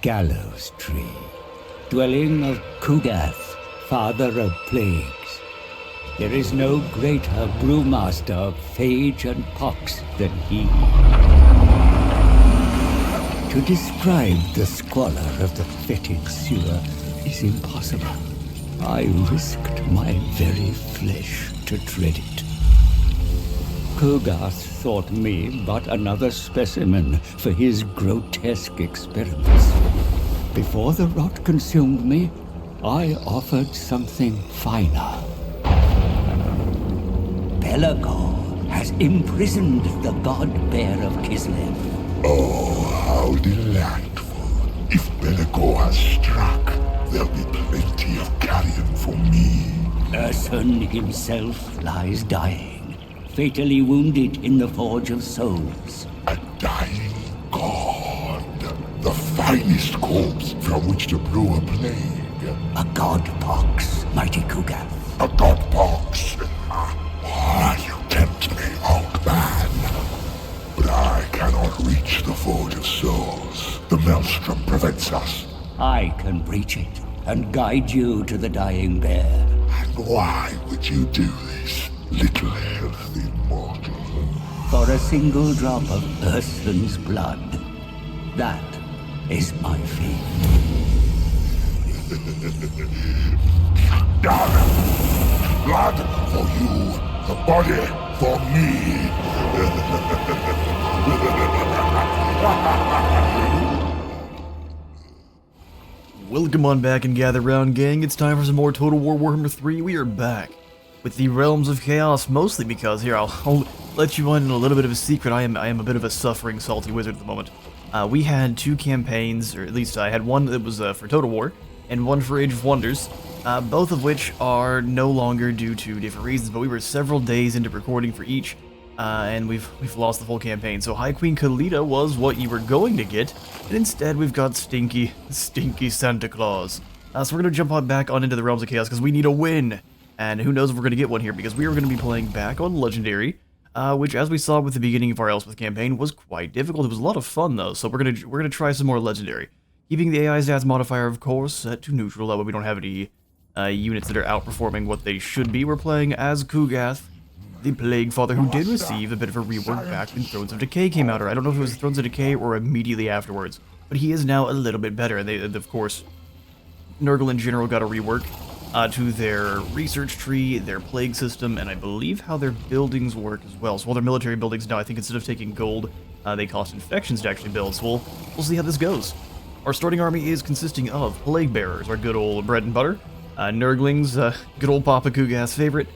gallows tree, dwelling of Kugath, father of plagues. There is no greater brewmaster of phage and pox than he. To describe the squalor of the fetid sewer is impossible. I risked my very flesh to tread it. Kugath thought me but another specimen for his grotesque experiments. Before the rot consumed me, I offered something finer. Belagor has imprisoned the god-bear of Kislev. Oh, how delightful. If Belagor has struck, there'll be plenty of carrion for me. Ursun himself lies dying, fatally wounded in the Forge of Souls. A dying god. The finest corpse from which to brew a plague. A god pox, mighty Kugath. A god pox. You tempt me, old man. But I cannot reach the Forge of Souls. The maelstrom prevents us. I can reach it and guide you to the dying bear. And why would you do this, little healthy mortal? For a single drop of Ursun's blood. That is my fate. Done! Blood for you, the body for me. Welcome on back and gather round, gang. It's time for some more Total War Warhammer 3. We are back with the Realms of Chaos, mostly because, here, I'll let you in a little bit of a secret. I am a bit of a suffering, salty wizard at the moment. We had two campaigns, or at least I had one that was for Total War, and one for Age of Wonders, both of which are no longer due to different reasons, but we were several days into recording for each, and we've lost the full campaign. So High Queen Khalida was what you were going to get, and instead we've got stinky Santa Claus. So we're going to jump on back on into the Realms of Chaos, because we need a win, and who knows if we're going to get one here, because we are going to be playing back on Legendary, which, as we saw with the beginning of our Elspeth campaign, was quite difficult. It was a lot of fun, though, so we're gonna try some more Legendary. Keeping the AI stats modifier, of course, set to neutral, that way we don't have any units that are outperforming what they should be. We're playing as Kugath, the Plaguefather, who did receive a bit of a rework back when Thrones of Decay came out, or I don't know if it was Thrones of Decay or immediately afterwards, but he is now a little bit better. They, of course, Nurgle in general got a rework to their research tree, their plague system, and I believe how their buildings work as well. So all their military buildings now, I think instead of taking gold, they cost infections to actually build, so we'll see how this goes. Our starting army is consisting of Plague Bearers, our good old bread and butter, Nurglings, good old Papa Kugath's favorite,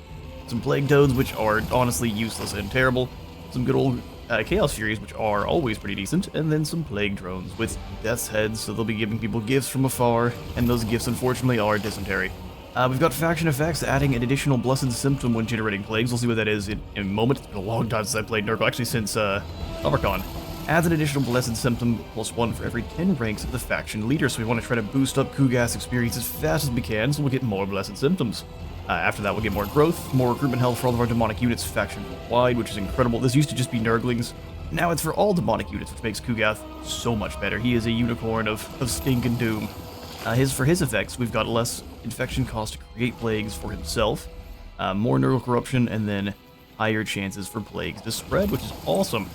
some Plague Toads, which are honestly useless and terrible, some good old Chaos Furies, which are always pretty decent, and then some Plague Drones with Death's Heads, so they'll be giving people gifts from afar, and those gifts unfortunately are dysentery. We've got faction effects, adding an additional blessed symptom when generating plagues. We'll see what that is in a moment. It's been a long time since I played Nurgle, actually since SummerCon. Adds an additional blessed symptom, +1 for every 10 ranks of the faction leader, so we want to try to boost up Kugath's experience as fast as we can, so we'll get more blessed symptoms. After that, we'll get more growth, more recruitment health for all of our demonic units faction-wide, which is incredible. This used to just be Nurglings. Now it's for all demonic units, which makes Kugath so much better. He is a unicorn of stink and doom. For his effects, we've got less infection cost to create plagues for himself, more Nurgle corruption, and then higher chances for plagues to spread, which is awesome.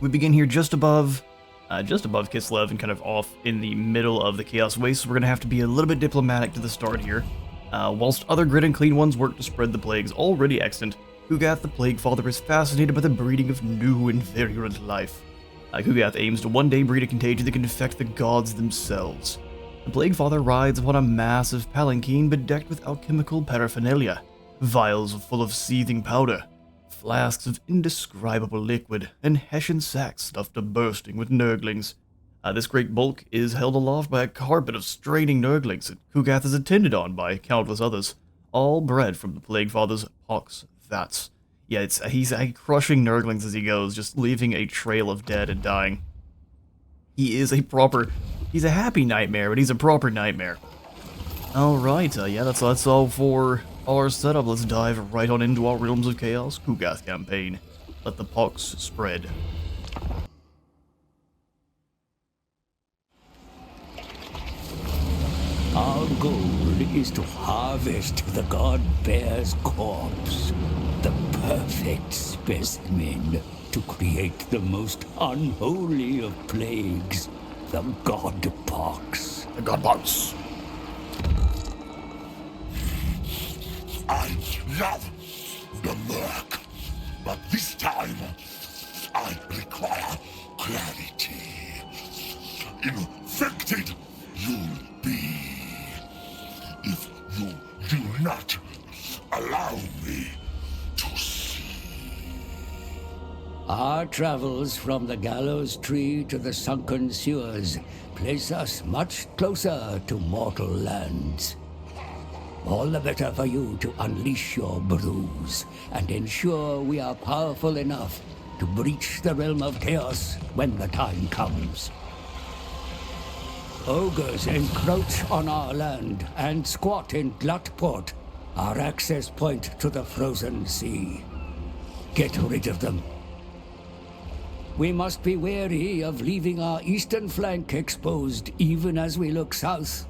We begin here just above Kislev and kind of off in the middle of the Chaos Waste, so we're going to have to be a little bit diplomatic to the start here. Whilst other grid and clean ones work to spread the plagues already extant, Kugath the Plaguefather is fascinated by the breeding of new and virulent life. Kugath aims to one day breed a contagion that can infect the gods themselves. The Plaguefather rides upon a massive palanquin bedecked with alchemical paraphernalia, vials full of seething powder, flasks of indescribable liquid, and hessian sacks stuffed to bursting with Nurglings. This great bulk is held aloft by a carpet of straining Nurglings that Kugath is attended on by countless others, all bred from the Plaguefather's pox vats. Yeah, he's crushing Nurglings as he goes, just leaving a trail of dead and dying. He's a happy nightmare, but he's a proper nightmare. Alright, yeah, that's all for our setup. Let's dive right on into our Realms of Chaos Kugath campaign. Let the pox spread. Our goal is to harvest the god bear's corpse, the perfect specimen, to create the most unholy of plagues, the god pox. The god box. I love the murk, but this time I require clarity. Infected you'll be if you do not allow me to see. Our travels from the gallows tree to the sunken sewers place us much closer to mortal lands. All the better for you to unleash your brews and ensure we are powerful enough to breach the realm of chaos when the time comes. Ogres encroach on our land and squat in Glutport, our access point to the frozen sea. Get rid of them. We must be wary of leaving our eastern flank exposed even as we look south.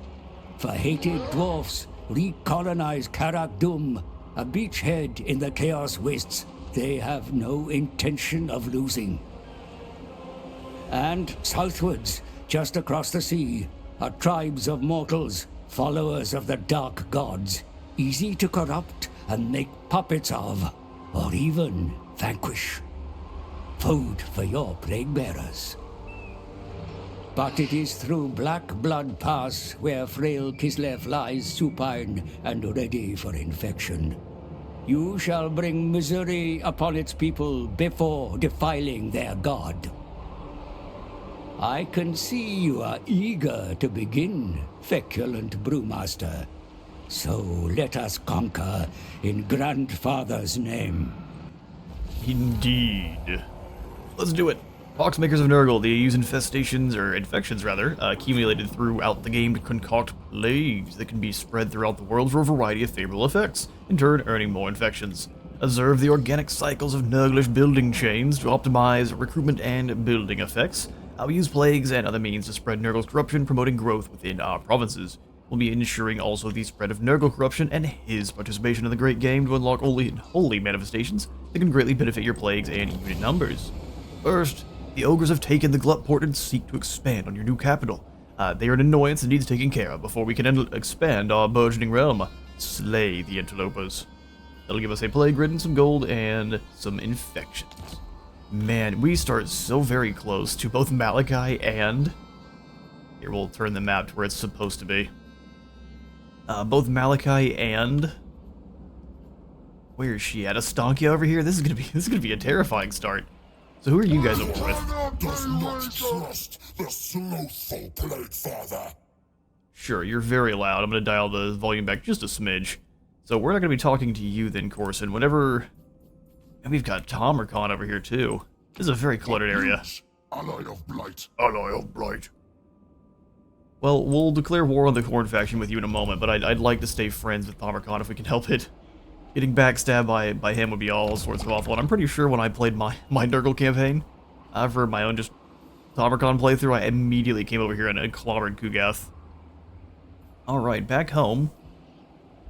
For hated dwarfs recolonize Karak, a beachhead in the Chaos Wastes they have no intention of losing. And southwards, just across the sea, are tribes of mortals, followers of the dark gods, easy to corrupt and make puppets of, or even vanquish. Food for your plague bearers. But it is through Black Blood Pass where frail Kislev lies supine and ready for infection. You shall bring misery upon its people before defiling their god. I can see you are eager to begin, feculent brewmaster. So let us conquer in Grandfather's name. Indeed. Let's do it. Poxmakers of Nurgle, they use infestations, or infections rather, accumulated throughout the game to concoct plagues that can be spread throughout the world for a variety of favorable effects, in turn earning more infections. Observe the organic cycles of Nurglish building chains to optimize recruitment and building effects. We use plagues and other means to spread Nurgle's corruption, promoting growth within our provinces. We'll be ensuring also the spread of Nurgle corruption and his participation in the great game to unlock holy manifestations that can greatly benefit your plagues and unit numbers. First, the ogres have taken the Glutport and seek to expand on your new capital. They are an annoyance and needs taken care of before we can expand our burgeoning realm. Slay the interlopers. That'll give us a plague ridden, some gold, and some infections. Man, we start so very close to both Malachi and... Here, we'll turn the map to where it's supposed to be. Both Malachi and... Where is she at? Astankia over here? This is gonna be a terrifying start. So who are you guys over with? Does not trust the slothful Plaguefather. Sure, you're very loud. I'm gonna dial the volume back just a smidge. So we're not gonna be talking to you then, Corson. Whenever... And we've got Tomercon over here too. This is a very cluttered area. Ally of Blight. Ally of Blight. Well, we'll declare war on the Horn faction with you in a moment, but I'd like to stay friends with Tomercon if we can help it. Getting backstabbed by him would be all sorts of awful, and I'm pretty sure when I played my Nurgle campaign, for my own just Tomercon playthrough, I immediately came over here and clobbered Kugath. Alright, back home.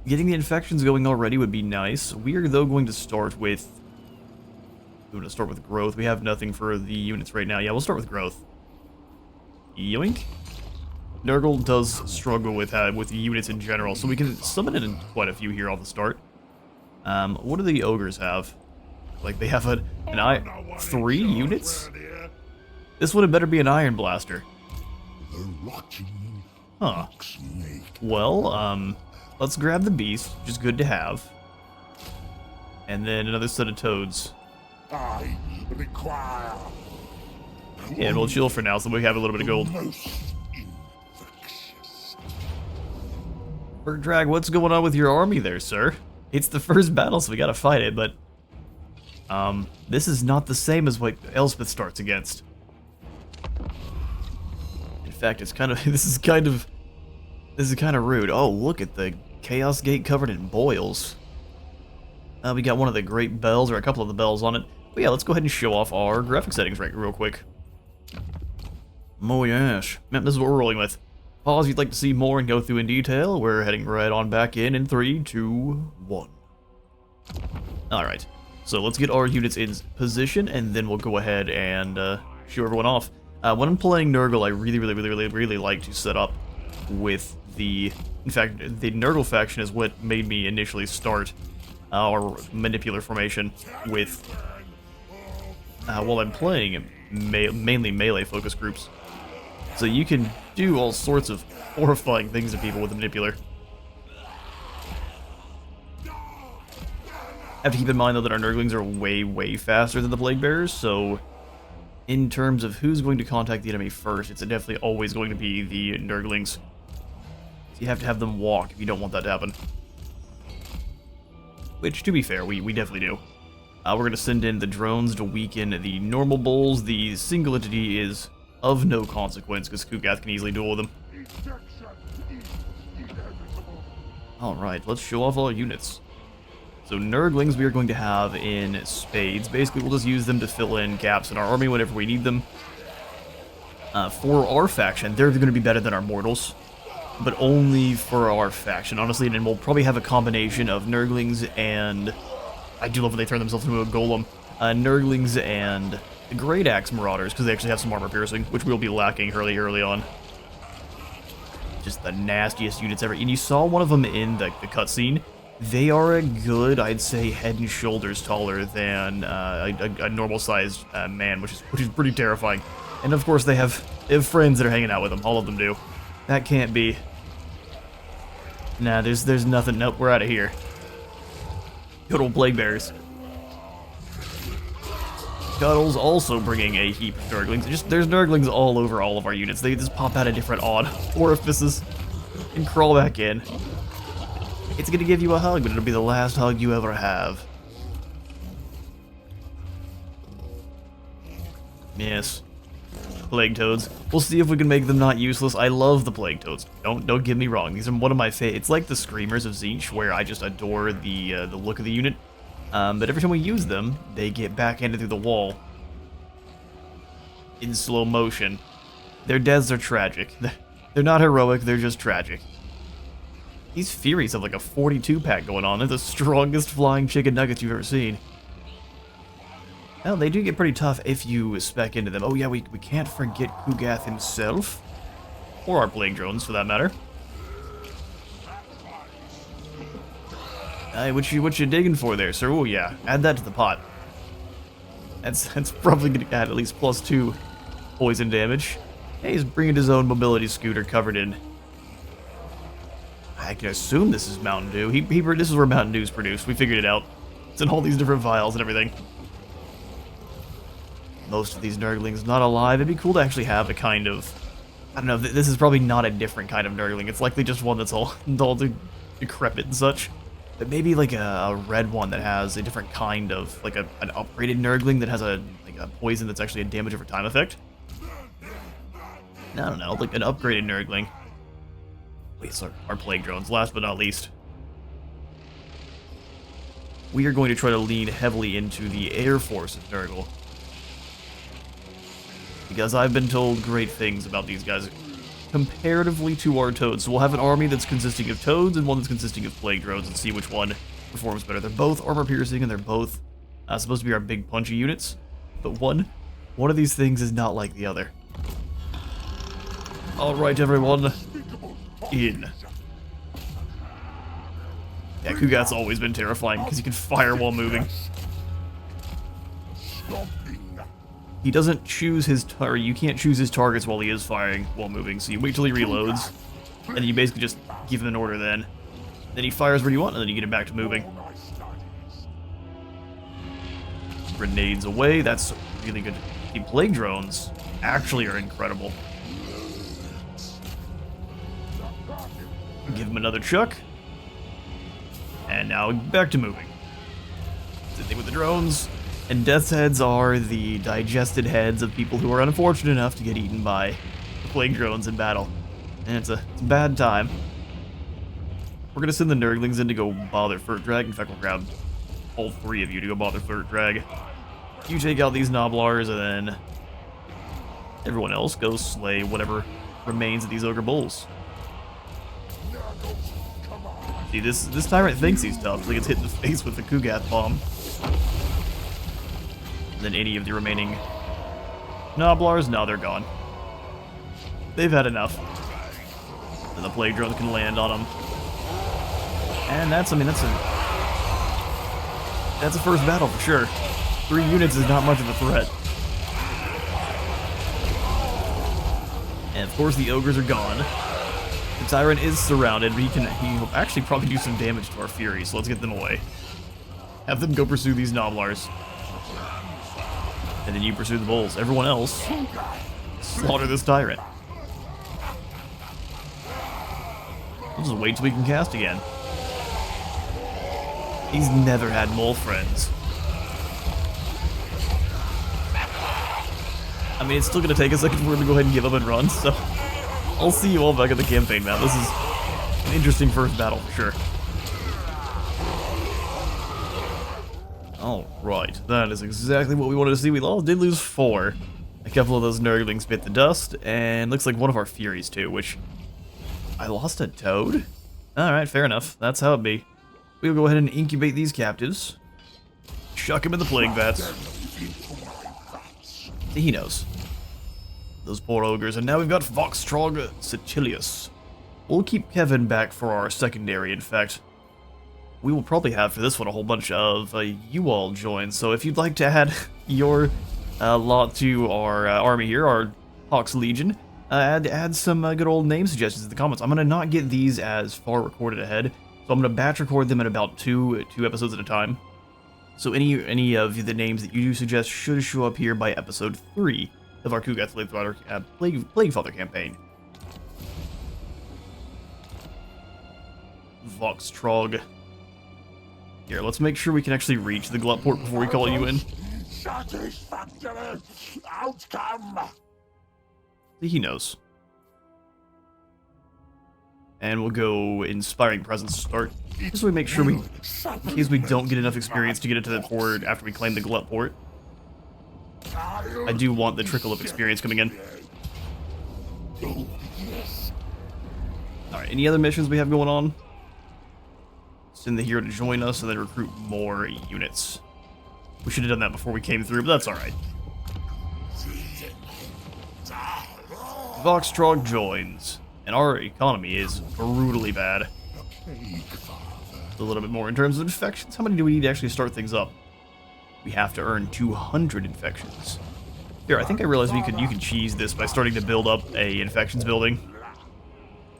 Getting the infections going already would be nice. We are, though, going to start with... We're going to start with growth. We have nothing for the units right now. Yeah, we'll start with growth. Yoink. Nurgle does struggle with units in general, so we can summon in quite a few here off the start. What do the ogres have? Like, they have an 3 units? This would have better be an Iron Blaster. Huh. Well, let's grab the beast, which is good to have. And then another set of toads. I require. Yeah, we'll chill for now so we have a little bit of gold. Bergdrag, what's going on with your army there, sir? It's the first battle, so we gotta fight it, but... this is not the same as what Elspeth starts against. In fact, it's kind of... This is kind of rude. Oh, look at the Chaos Gate covered in boils. We got one of the great bells, or a couple of the bells on it. But yeah, let's go ahead and show off our graphic settings real quick. Oh yes. Man, this is what we're rolling with. pause if you'd like to see more and go through in detail. We're heading right on back in 3, 2, 1. Alright, so let's get our units in position, and then we'll go ahead and show everyone off. When I'm playing Nurgle, I really like to set up with the... In fact, the Nurgle faction is what made me initially start our Manipular formation with... while I'm playing mainly melee focus groups. So you can do all sorts of horrifying things to people with the Manipular. Have to keep in mind, though, that our Nurglings are way faster than the Plague Bearers, so in terms of who's going to contact the enemy first, it's definitely always going to be the Nurglings. So you have to have them walk if you don't want that to happen. Which, to be fair, we definitely do. We're going to send in the drones to weaken the normal bulls. The single entity is of no consequence, because Kugath can easily duel them. Alright, let's show off all our units. So Nurglings we are going to have in spades. Basically, we'll just use them to fill in gaps in our army whenever we need them. For our faction, they're going to be better than our mortals, but only for our faction, honestly, and we'll probably have a combination of Nurglings and... I do love when they turn themselves into a golem. Nurglings and the Great Axe Marauders, because they actually have some armor piercing, which we'll be lacking early on. Just the nastiest units ever. And you saw one of them in the cutscene. They are a good, I'd say, head and shoulders taller than a normal-sized man, which is pretty terrifying. And of course, they have friends that are hanging out with them. All of them do. That can't be. Nah, there's nothing. Nope, we're out of here. Good old Plague Bears. Cuddle's also bringing a heap of Nurglings. There's Nurglings all over all of our units. They just pop out of different odd orifices and crawl back in. It's gonna give you a hug, but it'll be the last hug you ever have. Yes. Plague Toads. We'll see if we can make them not useless. I love the Plague Toads. Don't get me wrong. These are one of my favorites. It's like the Screamers of Tzeentch, where I just adore the look of the unit. But every time we use them, they get backhanded through the wall in slow motion. Their deaths are tragic. They're not heroic, they're just tragic. These Furies have like a 42-pack going on. They're the strongest flying chicken nuggets you've ever seen. Well, they do get pretty tough if you spec into them. Oh yeah, we can't forget Kugath himself. Or our Plague Drones, for that matter. What you digging for there, sir? Oh yeah, add that to the pot. That's probably going to add at least +2 poison damage. Hey, he's bringing his own mobility scooter covered in... I can assume this is Mountain Dew. This is where Mountain Dew is produced. We figured it out. It's in all these different vials and everything. Most of these Nurglings not alive. It'd be cool to actually have a kind of... I don't know, this is probably not a different kind of Nurgling. It's likely just one that's all decrepit and such. But maybe like a red one that has a different kind of... Like an upgraded Nurgling that has a poison that's actually a damage over time effect. I don't know, like an upgraded Nurgling. Wait, sorry, our Plague Drones, last but not least. We are going to try to lean heavily into the Air Force of Nurgle. Because I've been told great things about these guys comparatively to our Toads. So we'll have an army that's consisting of Toads and one that's consisting of Plague Drones and see which one performs better. They're both armor piercing and they're both supposed to be our big punchy units. But one of these things is not like the other. Alright everyone, in. Yeah, Kugath's always been terrifying because he can fire while moving. He doesn't choose his you can't choose his targets while he is firing while moving, so you wait till he reloads, and then you basically just give him an order then. Then he fires where you want, and then you get him back to moving. Grenades away, that's really good. The Plague Drones actually are incredible. Give him another chuck. And now back to moving. Same thing with the drones. And Death's Heads are the digested heads of people who are unfortunate enough to get eaten by the Plague Drones in battle. And it's a bad time. We're gonna send the Nurglings in to go bother Furt Drag. In fact, we'll grab all 3 of you to go bother Furt Drag. You take out these Noblars, and then everyone else goes slay whatever remains of these Ogre Bulls. See, this tyrant thinks he's tough, so he gets hit in the face with the Kugath bomb. And then any of the remaining Noblars, no, they're gone. They've had enough. And the plague drones can land on them. And that's, I mean, that's a first battle for sure. 3 units is not much of a threat. And of course the ogres are gone. The tyrant is surrounded, but he'll actually probably do some damage to our fury, so let's get them away. Have them go pursue these Noblars. And then you pursue the bulls. Everyone else, slaughter this tyrant. We'll just wait till we can cast again. He's never had mole friends. I mean, it's still gonna take a second for him to go ahead and give up and run, so I'll see you all back at the campaign map. This is an interesting first battle for sure. Alright, that is exactly what we wanted to see. We did lose 4. A couple of those Nurglings bit the dust, and looks like one of our Furies too, which... I lost a toad? Alright, fair enough. That's how it be. We'll go ahead and incubate these captives. Chuck him in the plague vats. He knows. Those poor ogres, and now we've got Voxtrog Sicilius. We'll keep Kevin back for our secondary, in fact. We will probably have for this one a whole bunch of you all join, so if you'd like to add your lot to our army here, our Hawks Legion, add some good old name suggestions in the comments. I'm going to not get these as far recorded ahead, so I'm going to batch record them at about two episodes at a time. So any of the names that you do suggest should show up here by episode 3 of our Kugath Plaguefather campaign. Voxtrog. Here, let's make sure we can actually reach the glut port before we call you in. Satisfactory outcome. He knows. And we'll go Inspiring Presence to start. Just so we make sure in case we don't get enough experience to get into the port after we claim the glut port. I do want the trickle of experience coming in. Alright, any other missions we have going on? Send the hero to join us and then recruit more units. We should have done that before we came through, but that's alright. Voxtrog joins, and our economy is brutally bad. A little bit more in terms of infections. How many do we need to actually start things up? We have to earn 200 infections. Here, I think I realized you can cheese this by starting to build up a infections building.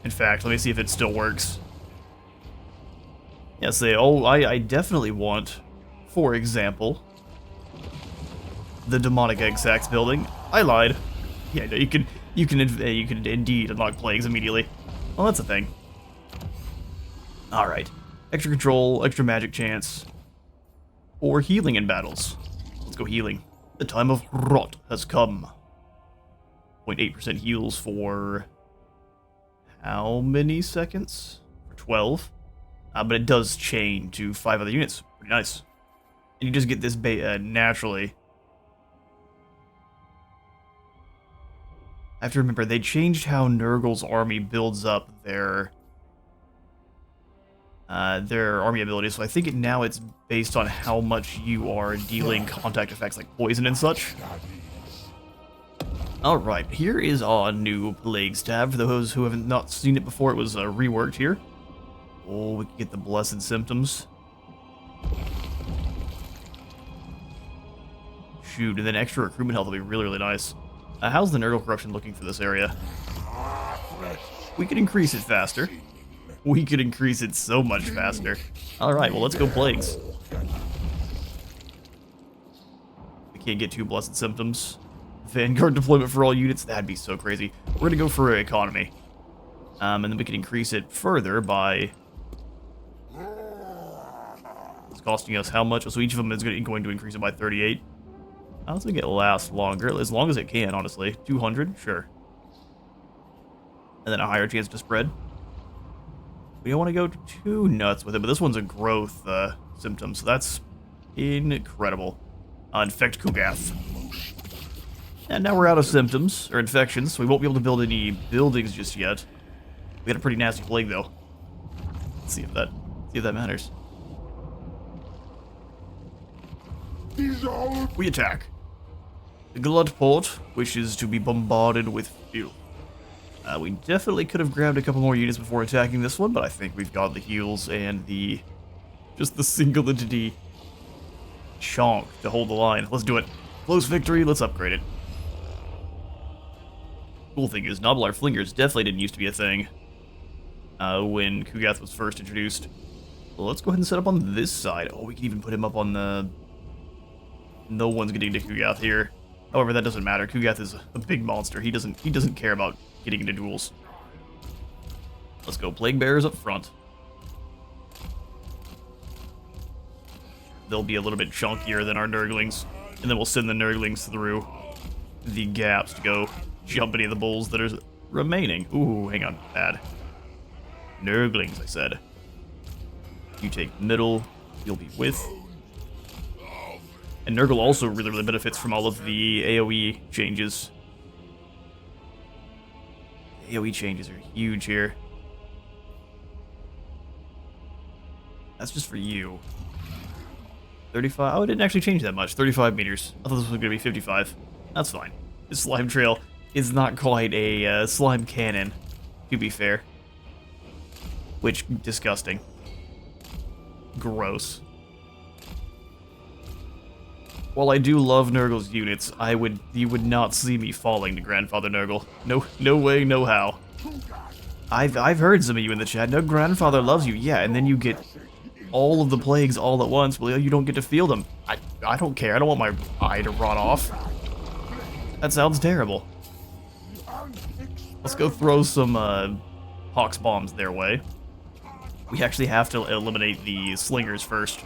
In fact, let me see if it still works. Yes, I definitely want, for example, the demonic egg sacs building. I lied. Yeah, no, you can indeed unlock plagues immediately. Well, that's a thing. All right, extra control, extra magic chance, or healing in battles. Let's go healing. The time of rot has come. 0.8% heals for how many seconds? For 12. But it does chain to 5 other units. Pretty nice. And you just get this naturally. I have to remember, they changed how Nurgle's army builds up their army abilities, so I think now it's based on how much you are dealing contact effects like poison and such. Alright, here is our new Plagues tab. For those who haven't not seen it before, it was reworked here. Oh, we can get the Blessed Symptoms. Shoot, and then extra recruitment health will be really, really nice. How's the Nurgle corruption looking for this area? We could increase it faster. We could increase it so much faster. Alright, well, let's go Plagues. We can't get 2 Blessed Symptoms. Vanguard deployment for all units, that'd be so crazy. We're gonna go for economy. And then we can increase it further by... It's costing us how much? So each of them is going to increase it by 38. I don't think it lasts longer, as long as it can, honestly. 200? Sure. And then a higher chance to spread. We don't want to go too nuts with it, but this one's a growth symptom, so that's incredible. Infect Kugath. And now we're out of symptoms, or infections, so we won't be able to build any buildings just yet. We got a pretty nasty plague, though. Let's see if that matters. We attack. The Glut Port wishes to be bombarded with filth. We definitely could have grabbed a couple more units before attacking this one, but I think we've got the heals and just the single entity chonk to hold the line. Let's do it. Close victory, let's upgrade it. Cool thing is, Naval Flingers definitely didn't used to be a thing when Kugath was first introduced. Well, let's go ahead and set up on this side. Oh, we can even put him up on the... No one's getting to Kugath here. However, that doesn't matter. Kugath is a big monster. He doesn't care about getting into duels. Let's go. Plague Bearers up front. They'll be a little bit chunkier than our Nurglings. And then we'll send the Nurglings through the gaps to go jump any of the bulls that are remaining. Ooh, hang on. Bad. Nurglings, I said. You take middle. You'll be with. And Nurgle also really benefits from all of the AoE changes. AoE changes are huge here. That's just for you. 35. Oh, it didn't actually change that much. 35 meters. I thought this was going to be 55. That's fine. This slime trail is not quite a slime cannon, to be fair. Which, disgusting. Gross. While I do love Nurgle's units, you would not see me falling to Grandfather Nurgle. No way, no how. I've heard some of you in the chat. No, Grandfather loves you. Yeah, and then you get all of the plagues all at once. Well, you don't get to feel them. I don't care. I don't want my eye to rot off. That sounds terrible. Let's go throw some Hawk's bombs their way. We actually have to eliminate the slingers first,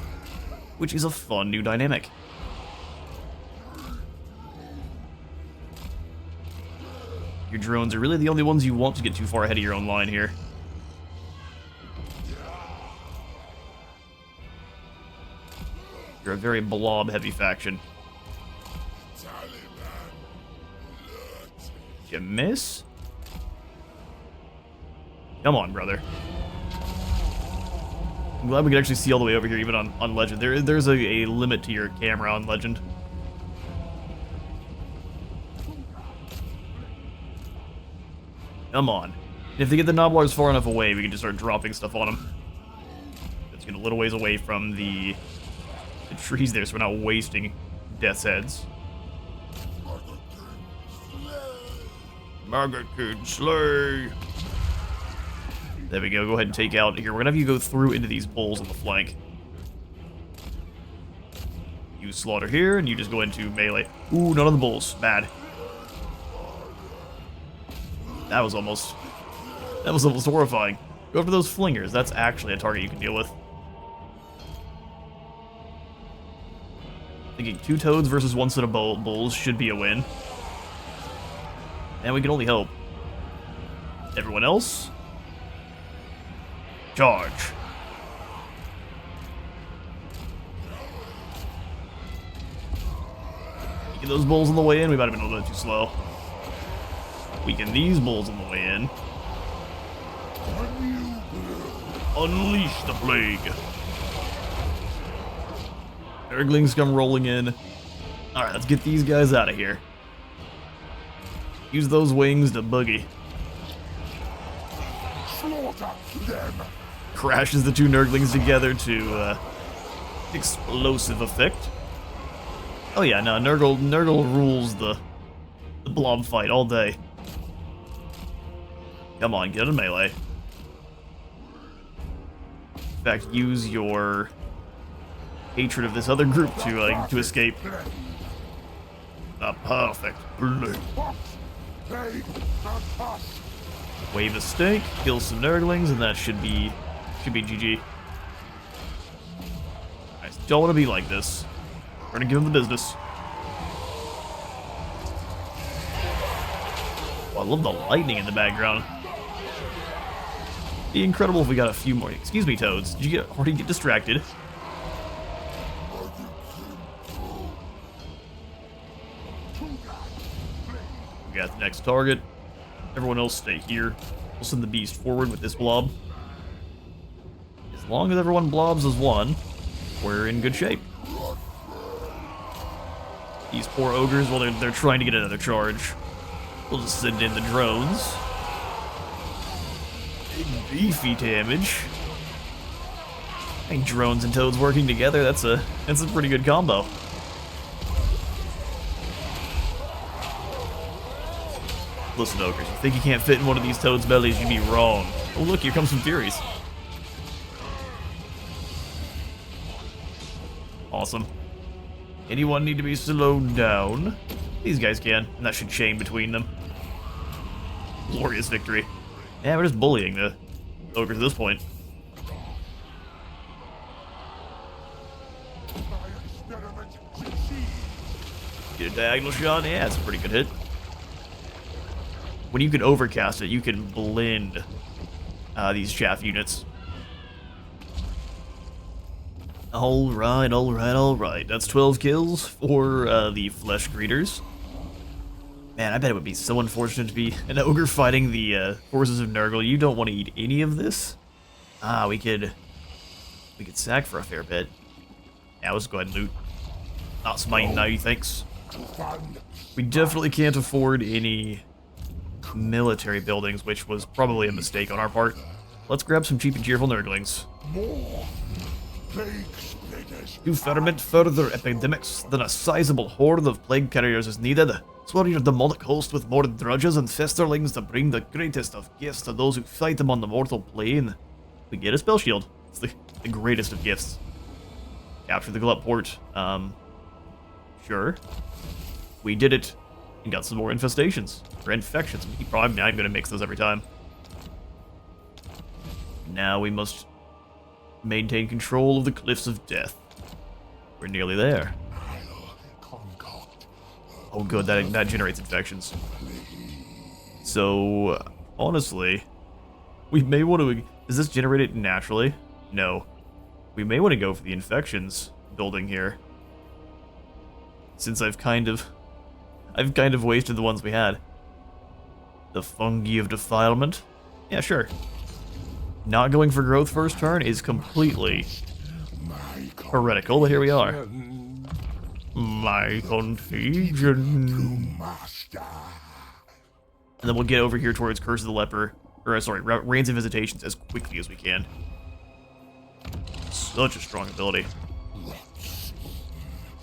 which is a fun new dynamic. Your drones are really the only ones you want to get too far ahead of your own line here. You're a very blob-heavy faction. Did you miss? Come on, brother. I'm glad we can actually see all the way over here, even on Legend. There's a limit to your camera on Legend. Come on. If they get the Noblars far enough away, we can just start dropping stuff on them. Let's get a little ways away from the trees there, so we're not wasting death's heads. Maggot Kid Slay! There we go. Go ahead and take out here. We're gonna have you go through into these bulls on the flank. You slaughter here, and you just go into melee. Ooh, none of the bulls. Bad. That was almost horrifying. Go for those flingers. That's actually a target you can deal with. Thinking 2 toads versus 1 set of bulls should be a win. And we can only hope. Everyone else? Charge. Get those bulls on the way in. We might have been a little bit too slow. Weaken these bulls on the way in. Unleash the plague. Nurglings come rolling in. Alright, let's get these guys out of here. Use those wings to boogie. Slaughter them. Crashes the 2 Nurglings together to explosive effect. Oh yeah, no, Nurgle rules the blob fight all day. Come on, get in melee. In fact, use your hatred of this other group to escape. A perfect play. Wave a stake, kill some Nurglings, and that should be GG. I don't want to be like this. We're gonna give them the business. Oh, I love the lightning in the background. Be incredible if we got a few more. Excuse me, toads. Did you already get distracted? We got the next target. Everyone else stay here. We'll send the beast forward with this blob. As long as everyone blobs as one, we're in good shape. These poor ogres, well, they're trying to get another charge. We'll just send in the drones. Big beefy damage. I think drones and toads working together, that's a pretty good combo. Listen, ogres, you think you can't fit in one of these toads' bellies, you'd be wrong. Oh look, here comes some Furies. Awesome. Anyone need to be slowed down? These guys can, and that should chain between them. Glorious victory. Yeah, we're just bullying the ogres at this point. Get a diagonal shot? Yeah, it's a pretty good hit. When you can overcast it, you can blend these chaff units. Alright, alright, alright. That's 12 kills for the flesh greeters. Man, I bet it would be so unfortunate to be an ogre fighting the forces of Nurgle. You don't want to eat any of this. Ah, we could sack for a fair bit. Yeah, let's go ahead and loot. Not smite now, thanks. We definitely can't afford any military buildings, which was probably a mistake on our part. Let's grab some cheap and cheerful Nurglings. To ferment further epidemics, then a sizable horde of plague carriers is needed. Swell your demonic host with more drudges and festerlings to bring the greatest of gifts to those who fight them on the mortal plane. We get a spell shield. It's the greatest of gifts. Capture the Glut port. Sure. We did it. And got some more infestations. Or infections. I'm going to mix those every time. Now we must maintain control of the Cliffs of Death. We're nearly there. Oh good, that generates infections. So, honestly, we may want to... Does this generate it naturally? No. We may want to go for the infections building here. Since I've kind of wasted the ones we had. The fungi of defilement? Yeah, sure. Not going for growth first turn is completely heretical, but here we are. My contagion. And then we'll get over here towards Curse of the Leper, or sorry, Rains and Visitations as quickly as we can. Such a strong ability.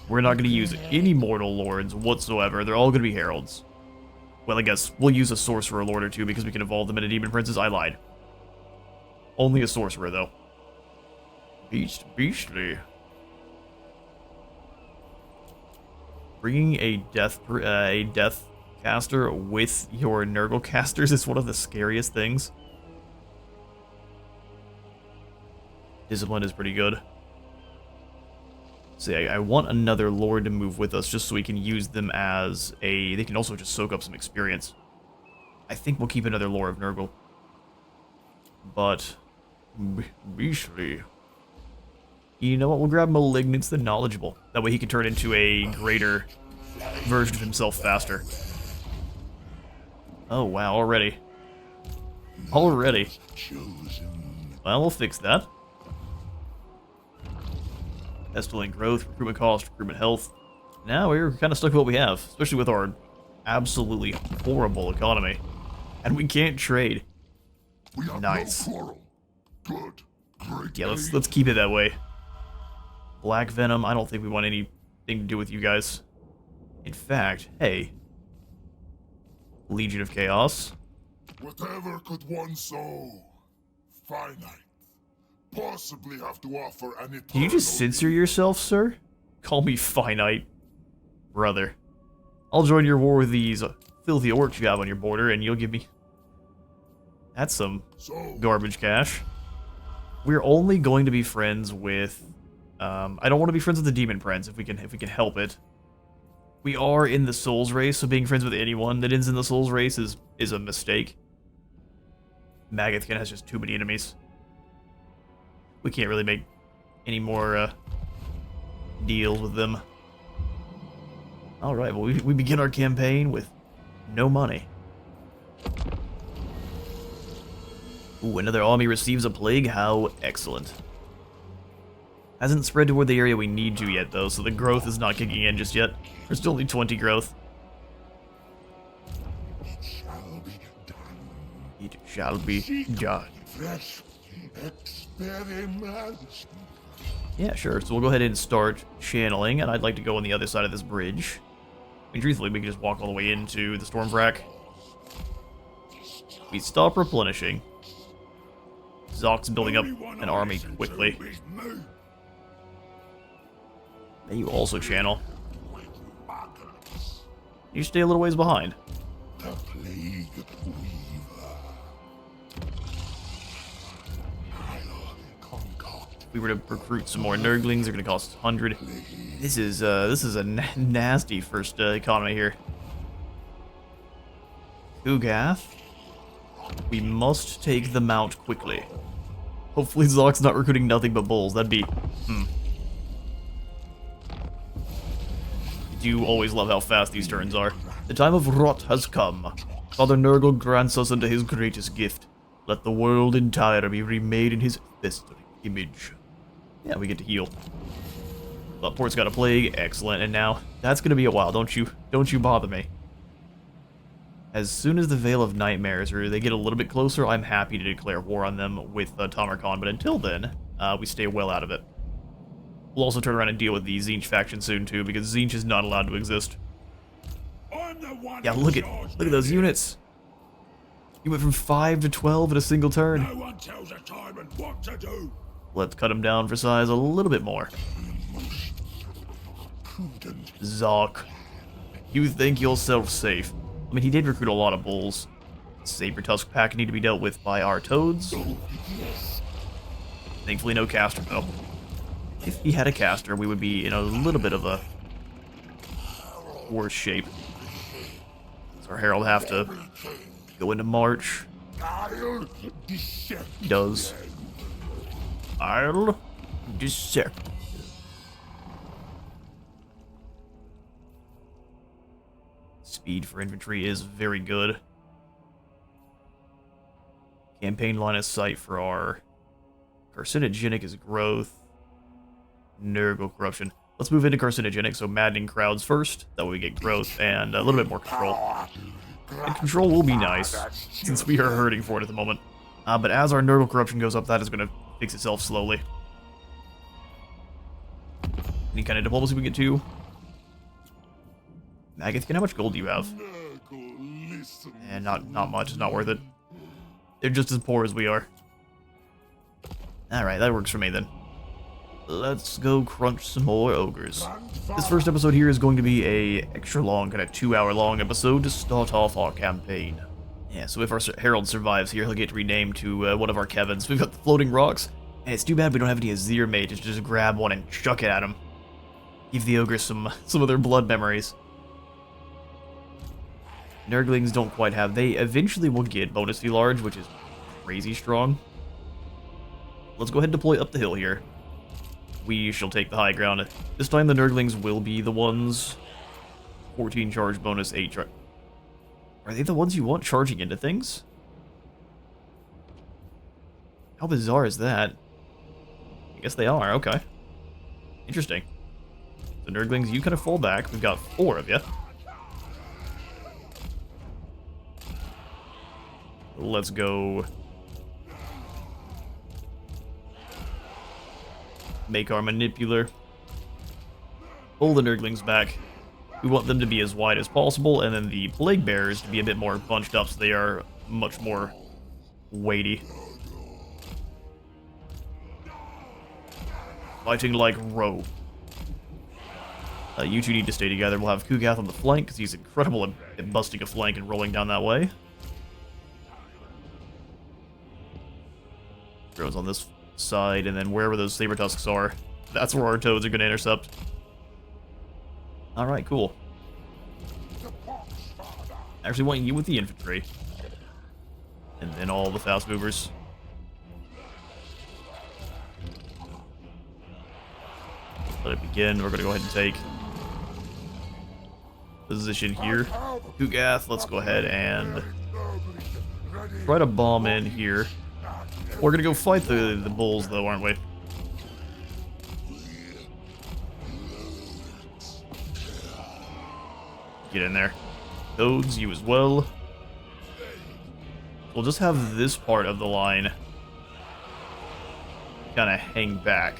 We're not going to use any Mortal Lords whatsoever. They're all going to be Heralds. Well, I guess we'll use a Sorcerer Lord or two because we can evolve them into Demon Princes. I lied. Only a Sorcerer, though. Beastly. Bringing a death caster with your Nurgle casters is one of the scariest things. Discipline is pretty good. So yeah, I want another Lord to move with us just so we can use them as a... They can also just soak up some experience. I think we'll keep another Lord of Nurgle. But... Beastly. You know what? We'll grab Malignance the Knowledgeable. That way he can turn into a greater version of himself faster. Oh, wow, already. Already. Well, we'll fix that. Estimating growth, recruitment cost, recruitment health. Now we're kind of stuck with what we have, especially with our absolutely horrible economy. And we can't trade. Nice. Yeah, let's keep it that way. Black Venom, I don't think we want anything to do with you guys. In fact, hey. Legion of Chaos. Whatever could one so finite possibly have to offer an eternal... Can you just censor yourself, sir? Call me finite. Brother. I'll join your war with these filthy orcs you have on your border, and you'll give me... That's some garbage cash. We're only going to be friends with... I don't want to be friends with the Demon Prince if we can help it. We are in the Souls race, so being friends with anyone that ends in the Souls race is a mistake. Magathkin has just too many enemies. We can't really make any more deals with them. Alright, well, we begin our campaign with no money. Ooh, another army receives a plague. How excellent. Hasn't spread toward the area we need to yet, though, so the growth is not kicking in just yet. There's still only 20 growth. It shall be done. It shall be done. Fresh experiments. Yeah, sure. So we'll go ahead and start channeling, and I'd like to go on the other side of this bridge. I mean, truthfully, we can just walk all the way into the storm wrack. We stop replenishing. Zoc's building up an army quickly. And you also channel. You stay a little ways behind. The Plague Weaver. I'll concoct. If we were to recruit some more Nurglings, they're going to cost 100. This is a nasty first economy here. Ugath. We must take them out quickly. Hopefully Zoc's not recruiting nothing but bulls. That'd be... I do always love how fast these turns are. The time of rot has come. Father Nurgle grants us unto his greatest gift. Let the world entire be remade in his festering image. Yeah, we get to heal. Port's got a plague, excellent, and now that's gonna be a while. Don't you bother me. As soon as the Veil of Nightmares, or they get a little bit closer, I'm happy to declare war on them with Tamarkhan, but until then, we stay well out of it. We'll also turn around and deal with the Tzeentch faction soon too, because Tzeentch is not allowed to exist. Yeah, look at those units. You went from 5 to 12 in a single turn. No one tells a tyrant what to do. Let's cut them down for size a little bit more. Prudent. Zoc, you think yourself safe? I mean, he did recruit a lot of bulls. Saber Tusk pack need to be dealt with by our toads. Thankfully, no caster though. If he had a caster, we would be in a little bit of a worse shape. So our herald have to go into march. I'll dissect. He does. I'll dissect. Speed for infantry is very good. Campaign line of sight for our carcinogenic is growth. Nurgle corruption. Let's move into carcinogenic, so maddening crowds first. That way we get growth and a little bit more control. And control will be nice, since we are hurting for it at the moment. But as our Nurgle corruption goes up, that is going to fix itself slowly. Any kind of diplomacy we get to? Magathkin, how much gold do you have? And not much, it's not worth it. They're just as poor as we are. Alright, that works for me then. Let's go crunch some more ogres. This first episode here is going to be a extra long, kind of 2-hour-long episode to start off our campaign. Yeah, so if our herald survives here, he'll get renamed to one of our Kevins. We've got the floating rocks, and it's too bad we don't have any Azir mages to just grab one and chuck it at him. Give the ogres some of their blood memories. Nurglings don't quite have. They eventually will get bonus to large, which is crazy strong. Let's go ahead and deploy up the hill here. We shall take the high ground. This time the Nurglings will be the ones. 14 charge bonus, 8 charge. Are they the ones you want charging into things? How bizarre is that? I guess they are, okay. Interesting. The Nurglings, you kind of fall back. We've got 4 of you. Let's go make our manipular. Pull the Nurglings back. We want them to be as wide as possible, and then the Plague Bearers to be a bit more bunched up so they are much more weighty. Fighting like RoC. You two need to stay together. We'll have Kugath on the flank, because he's incredible at busting a flank and rolling down that way. Throws on this side, and then wherever those saber tusks are, that's where our toads are going to intercept. Alright, cool. I actually want you with the infantry. And then all the fast movers. Let it begin. We're going to go ahead and take position here. Kugath, let's go ahead and try to bomb in here. We're gonna go fight the bulls, though, aren't we? Get in there. Toads, you as well. We'll just have this part of the line kind of hang back.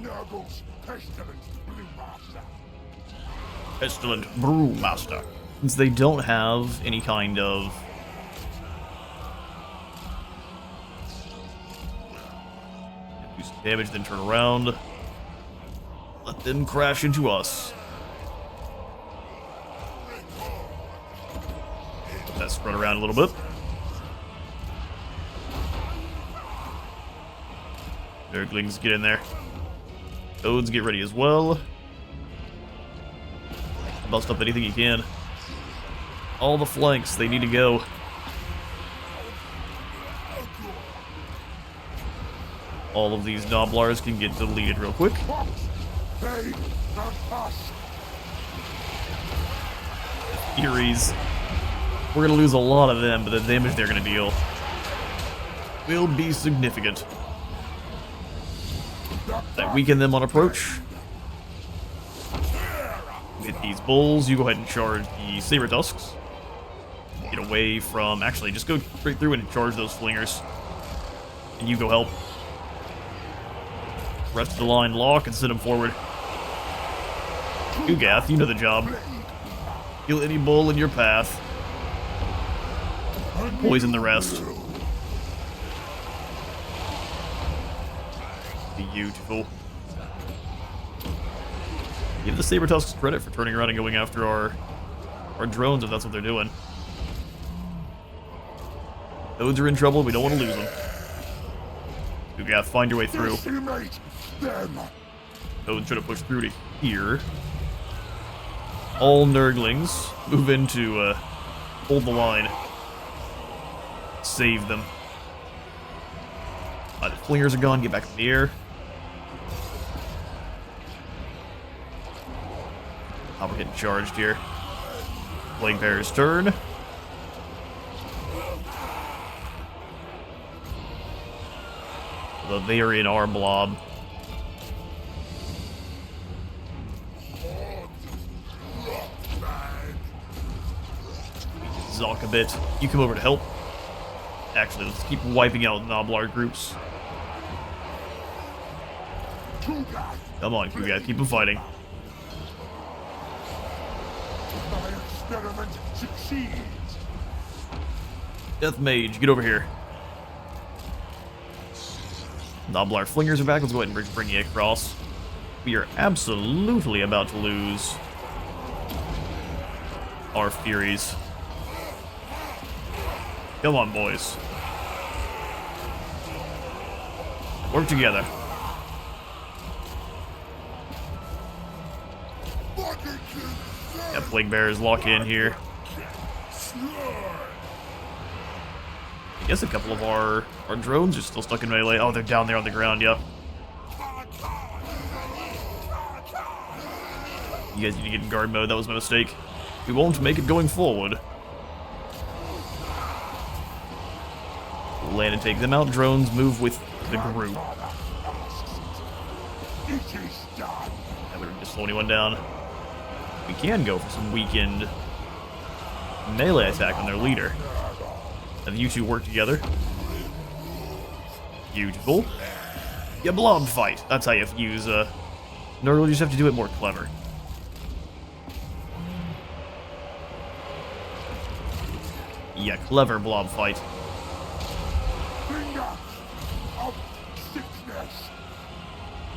Nurgle's pestilent brewmaster. Pestilent Brewmaster. Since they don't have any kind of do some damage, then turn around. Let them crash into us. Let that spread around a little bit. Nurglings, get in there. Toads, get ready as well. Bust up anything you can. All the flanks, they need to go. All of these Noblars can get deleted real quick. Furies. We're gonna lose a lot of them, but the damage they're gonna deal will be significant. That weaken them on approach. Hit these bulls. You go ahead and charge the saber tusks. Get away from. Actually, just go straight through and charge those flingers. And you go help. Rest of the line lock and send them forward. Ugath, you know the job. Kill any bull in your path. Poison the rest. Beautiful. Give the saber tusks credit for turning around and going after our drones if that's what they're doing. Toads are in trouble. We don't want to lose them. Ugath, find your way through. Toads try to push through to here. All Nurglings move in to hold the line. Save them. The flingers are gone. Get back in the air. Oh, we're getting charged here. Plaguefather's turn. Although they are in our blob. Zock a bit. You come over to help. Actually, let's keep wiping out Noblar groups. Come on, Kugat, keep them fighting. Death Mage, get over here. Noblar Flingers are back. Let's go ahead and bring you across. We are absolutely about to lose our Furies. Come on, boys. Work together. Yeah, Plague Bears lock in here. I guess a couple of our drones are still stuck in melee. Oh, they're down there on the ground, yeah. You guys need to get in guard mode. That was my mistake. We won't make it going forward. Land and take them out. Drones move with the group. That would just slow anyone down. We can go for some weakened melee attack on their leader. Have you two work together. Beautiful. Yeah, blob fight. That's how you use Nurgle. You just have to do it more clever. Yeah, clever blob fight.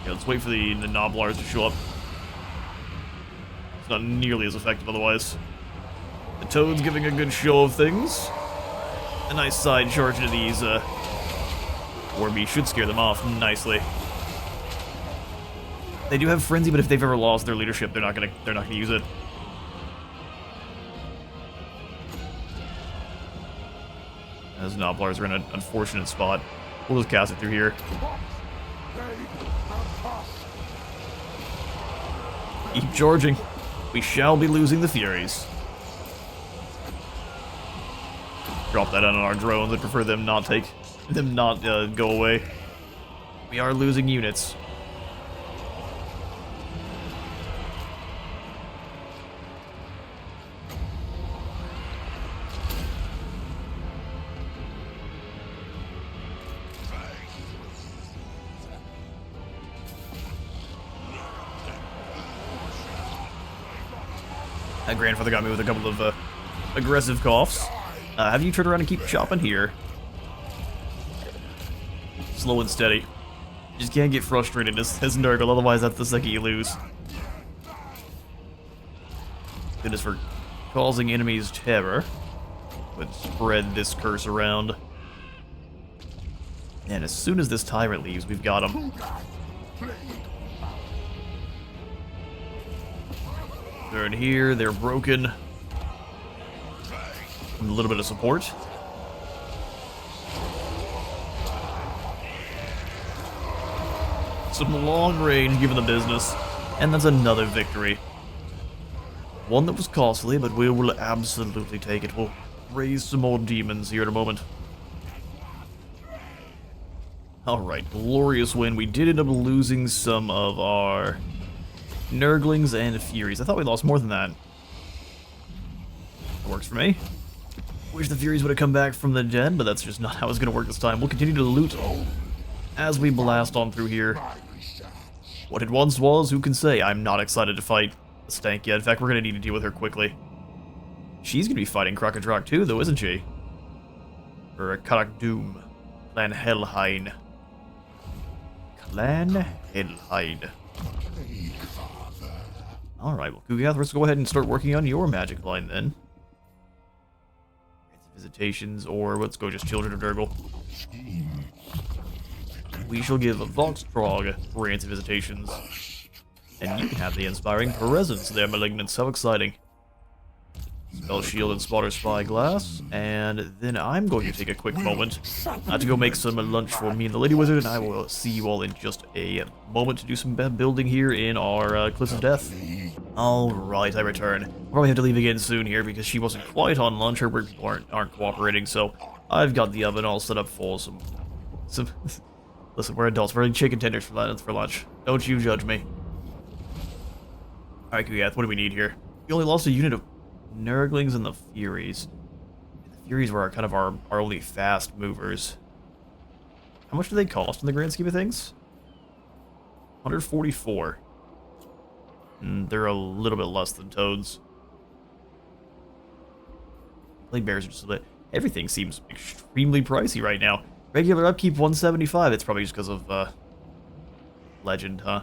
Yeah, let's wait for the Noblars to show up. It's not nearly as effective otherwise. The Toad's giving a good show of things. A nice side charge into these Warby should scare them off nicely. They do have frenzy, but if they've ever lost their leadership, they're not gonna use it. As Noblars are in an unfortunate spot. We'll just cast it through here. Keep charging. We shall be losing the Furies. Drop that on our drones. I prefer them not go away. We are losing units. That grandfather got me with a couple of aggressive coughs. Have you turned around and keep chopping here? Slow and steady. Just can't get frustrated as Nurgle, otherwise that's the second you lose. Goodness for causing enemies terror. Would spread this curse around. And as soon as this tyrant leaves, we've got him. They're in here, they're broken. A little bit of support. Some long range giving the business. And that's another victory. One that was costly, but we will absolutely take it. We'll raise some more demons here in a moment. Alright, glorious win. We did end up losing some of our Nurglings and Furies. I thought we lost more than that. That works for me. Wish the Furies would have come back from the dead, but that's just not how it's going to work this time. We'll continue to loot as we blast on through here. What it once was, who can say? I'm not excited to fight the stank yet. In fact, we're going to need to deal with her quickly. She's going to be fighting Krakadrak too, though, isn't she? Or Karak Doom. Clan Helheim. Clan Helheim. Alright, well, Kugath, let's go ahead and start working on your magic line then. Visitations, or let's go just Children of Nurgle. We shall give Voxtrog grants visitations. And you can have the inspiring presence there, Malignants. How exciting. Spell Shield and Spotter Spyglass. And then I'm going to take a quick moment to go make some lunch for me and the Lady Wizard, and I will see you all in just a moment to do some building here in our Cliffs of Death. Alright, I return. I'll probably have to leave again soon here because she wasn't quite on lunch. Her work people aren't cooperating, so I've got the oven all set up for some listen, we're adults. We're eating chicken tenders for lunch. Don't you judge me. Alright, Kugath, what do we need here? We only lost a unit of Nurglings and the Furies. The Furies were kind of our only fast movers. How much do they cost in the grand scheme of things? 144. They're a little bit less than Toads. Plague Bears are just a bit... Everything seems extremely pricey right now. Regular upkeep 175. It's probably just because of Legend, huh?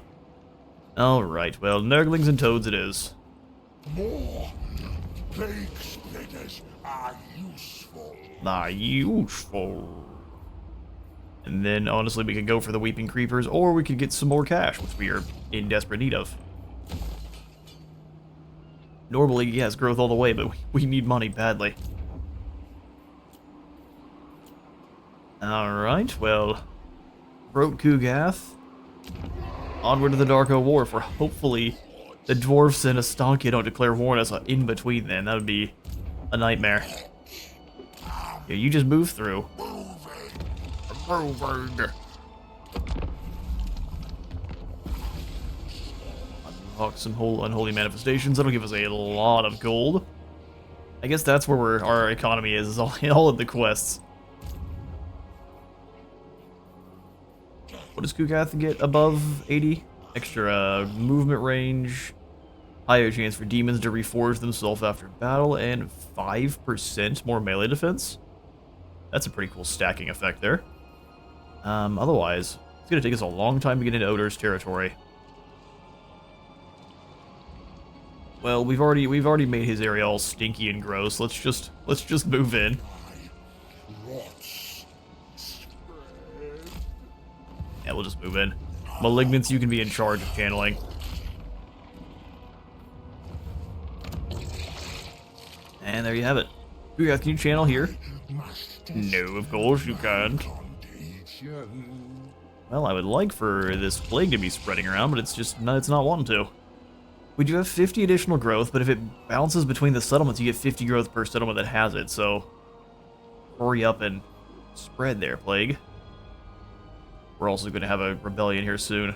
Alright, well, Nurglings and Toads it is. More plague splitters are useful. And then, honestly, we could go for the Weeping Creepers, or we could get some more cash, which we are in desperate need of. Normally, yes, growth all the way, but we need money badly. Alright, well, broke Kugath. Onward to the Darko War for hopefully the dwarfs and Astankia don't declare war on us in between then. That would be a nightmare. Yeah, you just move through. Moving. Unlock some unholy manifestations. That'll give us a lot of gold. I guess that's where our economy is all of the quests. What does Kugath get above 80? Extra movement range, higher chance for demons to reforge themselves after battle, and 5% more melee defense. That's a pretty cool stacking effect there. Otherwise, it's gonna take us a long time to get into Odor's territory. Well, we've already made his area all stinky and gross. Let's just move in. Yeah, we'll just move in. Malignants, you can be in charge of channeling. And there you have it. Kugath, can you channel here? No, of course you can't. Well, I would like for this plague to be spreading around, but it's not wanting to. We do have 50 additional growth, but if it bounces between the settlements, you get 50 growth per settlement that has it, so hurry up and spread there, plague. We're also going to have a rebellion here soon.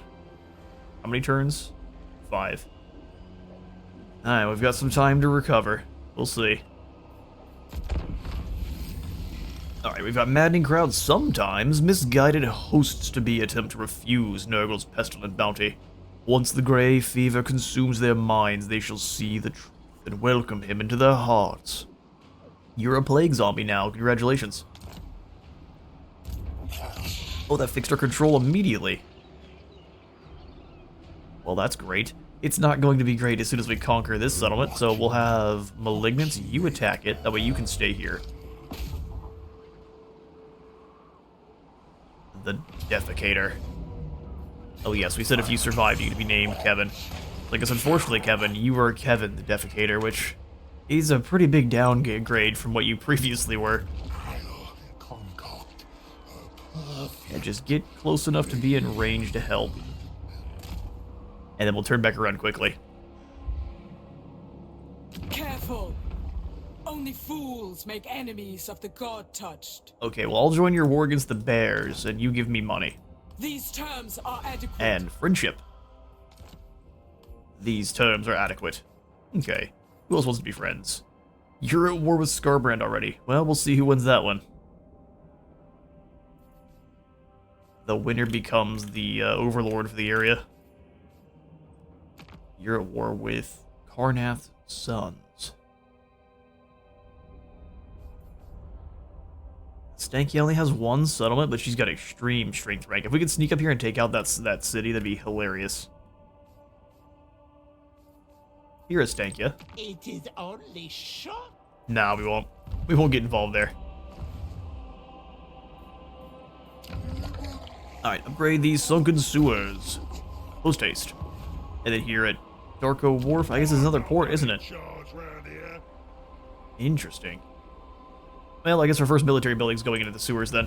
How many turns? 5. Alright, we've got some time to recover. We'll see. Alright, we've got maddening crowds sometimes, misguided hosts to be attempt to refuse Nurgle's pestilent bounty. Once the grey fever consumes their minds, they shall see the truth. and welcome him into their hearts. You're a plague zombie now. Congratulations. Oh, that fixed our control immediately. Well, that's great. It's not going to be great as soon as we conquer this settlement, so we'll have Malignants, you attack it, that way you can stay here. The Defecator. Oh yes, we said if you survived, you'd be named Kevin. I guess unfortunately, Kevin, you were Kevin the Defecator, which is a pretty big downgrade from what you previously were. Yeah, just get close enough to be in range to help. And then we'll turn back around quickly. Careful! Only fools make enemies of the god-touched. Okay, well, I'll join your war against the bears, and you give me money. These terms are adequate. And friendship. These terms are adequate. Okay, who else wants to be friends? You're at war with Scarbrand already. Well, we'll see who wins that one. The winner becomes the overlord for the area. You're at war with Karnath's sons. Stanky only has one settlement, but she's got extreme strength rank. If we could sneak up here and take out that city, that'd be hilarious. Here is Stankia. It is only short. Nah, we won't. We won't get involved there. Alright, upgrade these sunken sewers. Post haste. And then here at Darko Wharf, I guess it's another port, isn't it? Interesting. Well, I guess our first military building's going into the sewers then.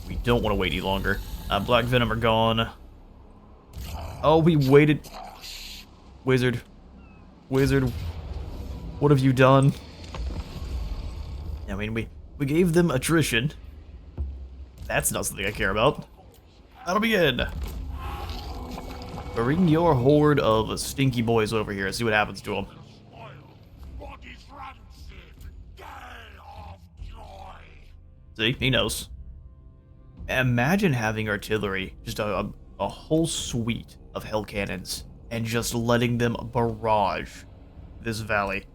We don't want to wait any longer. Black Venom are gone. Oh, we waited. Wizard. Wizard. What have you done? I mean, we gave them attrition. That's not something I care about. That'll begin. Bring your horde of stinky boys over here and see what happens to them. See, he knows. Imagine having artillery, just a whole suite of hell cannons, and just letting them barrage this valley.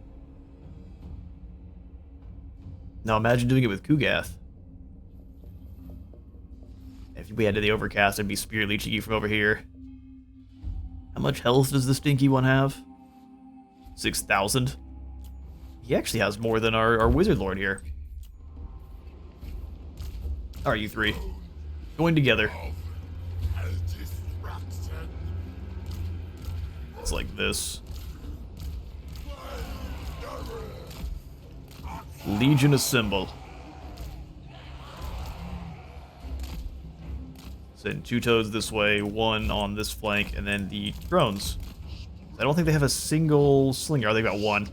Now imagine doing it with Kugath. If we had to the Overcast, I'd be spear leeching you from over here. How much health does the stinky one have? 6,000. He actually has more than our Wizard Lord here. Alright, you three. Going together. It's like this. Legion assemble. Send 2 toads this way, 1 on this flank, and then the drones. I don't think they have a single slinger. They got 1.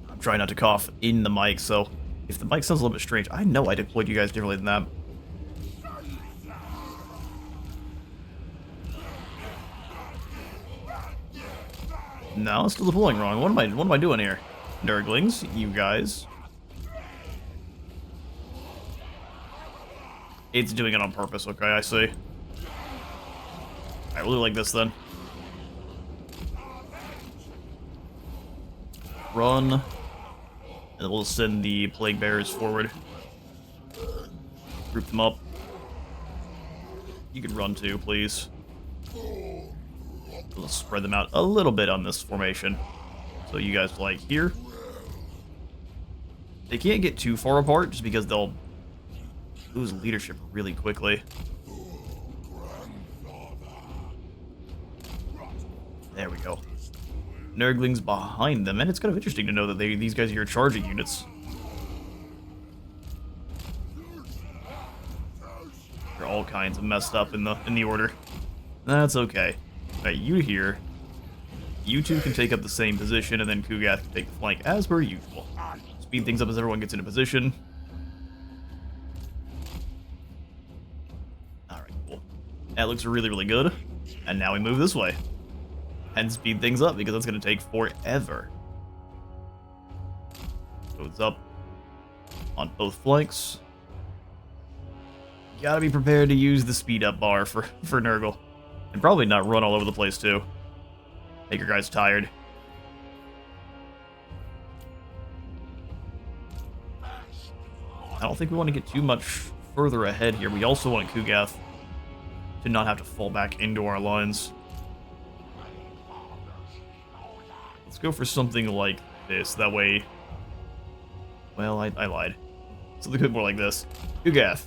I'm trying not to cough in the mic, so if the mic sounds a little bit strange, I know I deployed you guys differently than that. No, it's still deploying wrong. What am I doing here? Nurglings, you guys. It's doing it on purpose, okay, I see. I really like this then. Run. And then we'll send the plague bearers forward. Group them up. You can run too, please. We'll spread them out a little bit on this formation. So you guys like here. They can't get too far apart just because they'll lose leadership really quickly. There we go. Nurglings behind them, and it's kind of interesting to know that these guys are your charging units. They're all kinds of messed up in the order. That's okay. Alright, you here. You two can take up the same position, and then Kugath can take the flank as per usual. Speed things up as everyone gets into position. Alright, cool. That looks really, really good. And now we move this way. and speed things up because it's going to take forever. Goes up on both flanks. Gotta be prepared to use the speed up bar for Nurgle. And probably not run all over the place too. Make your guys tired. I don't think we want to get too much further ahead here. We also want Kugath to not have to fall back into our lines. Let's go for something like this. That way... Well, I lied. Something a bit more like this. Kugath.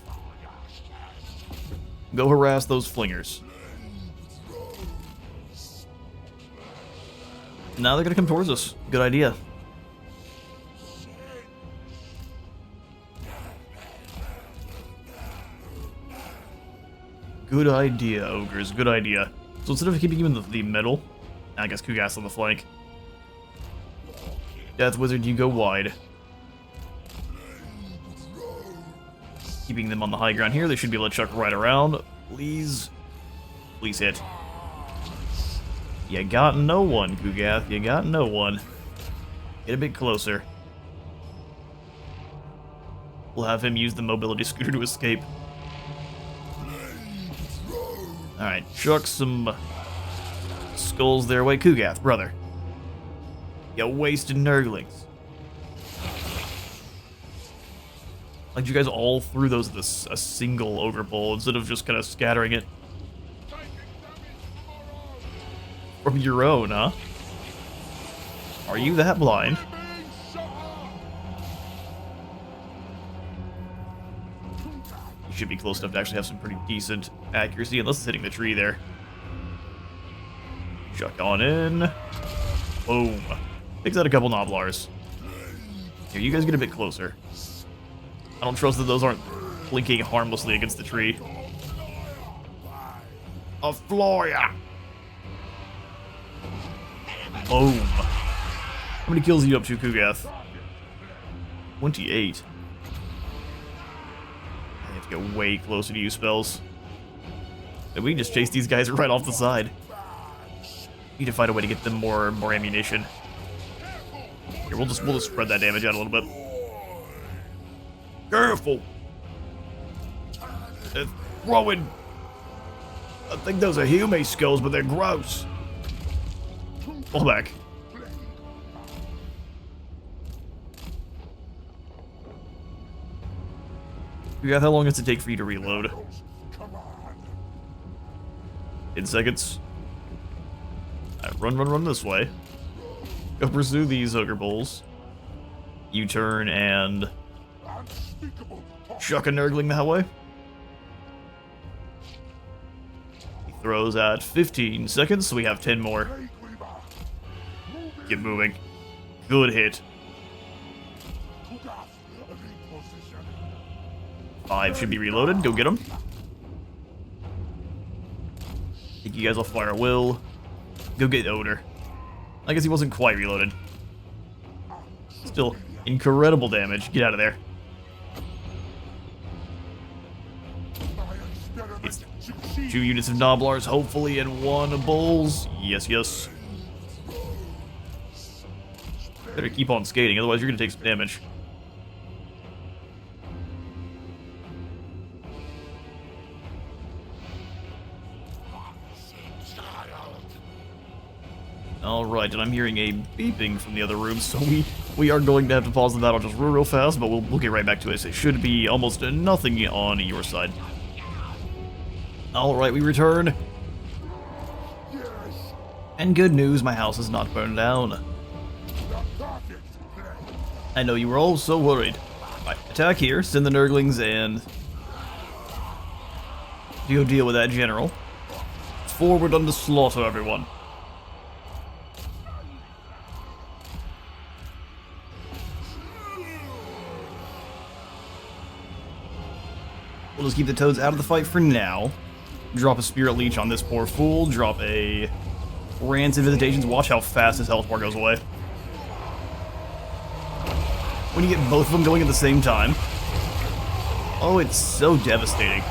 Go harass those flingers. Now they're gonna come towards us. Good idea. Good idea, ogres. Good idea. So instead of keeping you in the middle, I guess Kugath's on the flank. Death Wizard, you go wide. Keeping them on the high ground here. They should be able to chuck right around. Please. Please hit. You got no one, Kugath. You got no one. Get a bit closer. We'll have him use the mobility scooter to escape. Alright, chuck some skulls their way. Kugath, brother. You wasted Nurglings. Like, you guys all threw those at a single ogre bowl instead of just kind of scattering it. From your own, huh? Are you that blind? You should be close enough to actually have some pretty decent accuracy, unless it's hitting the tree there. Chuck on in. Boom. Takes out a couple Noblars. Here, you guys get a bit closer. I don't trust that those aren't blinking harmlessly against the tree. A Floria! Boom. How many kills are you up to, Kugath? 28. I have to get way closer to use spells. And we can just chase these guys right off the side. Need to find a way to get them more ammunition. Here, we'll just spread that damage out a little bit. Careful! They're throwing... I think those are human skulls, but they're gross. Fall back. Kugath, how long does it take for you to reload? 10 seconds. Alright, run this way. Go pursue these ogre bowls. U-turn and... chuck a Nurgling that way. He throws at 15 seconds, so we have 10 more. Get moving. Good hit. 5 should be reloaded. Go get him. I think you guys will fire a will. Go get Odor. I guess he wasn't quite reloaded. Still incredible damage. Get out of there. It's 2 units of Noblars, hopefully, and 1 Bulls. Yes, yes. Better keep on skating, otherwise you're gonna take some damage. Alright, and I'm hearing a beeping from the other room, so we are going to have to pause the battle just real fast, but we'll get right back to it. It should be almost nothing on your side. Alright, we return. And good news, my house is not burned down. I know you were all so worried. Right, attack here, send the Nurglings, and... go deal with that general. Forward on the slaughter, everyone. We'll just keep the toads out of the fight for now. Drop a Spirit Leech on this poor fool. Drop a Rancid Visitations. Watch how fast his health bar goes away. When you get both of them going at the same time. Oh, it's so devastating.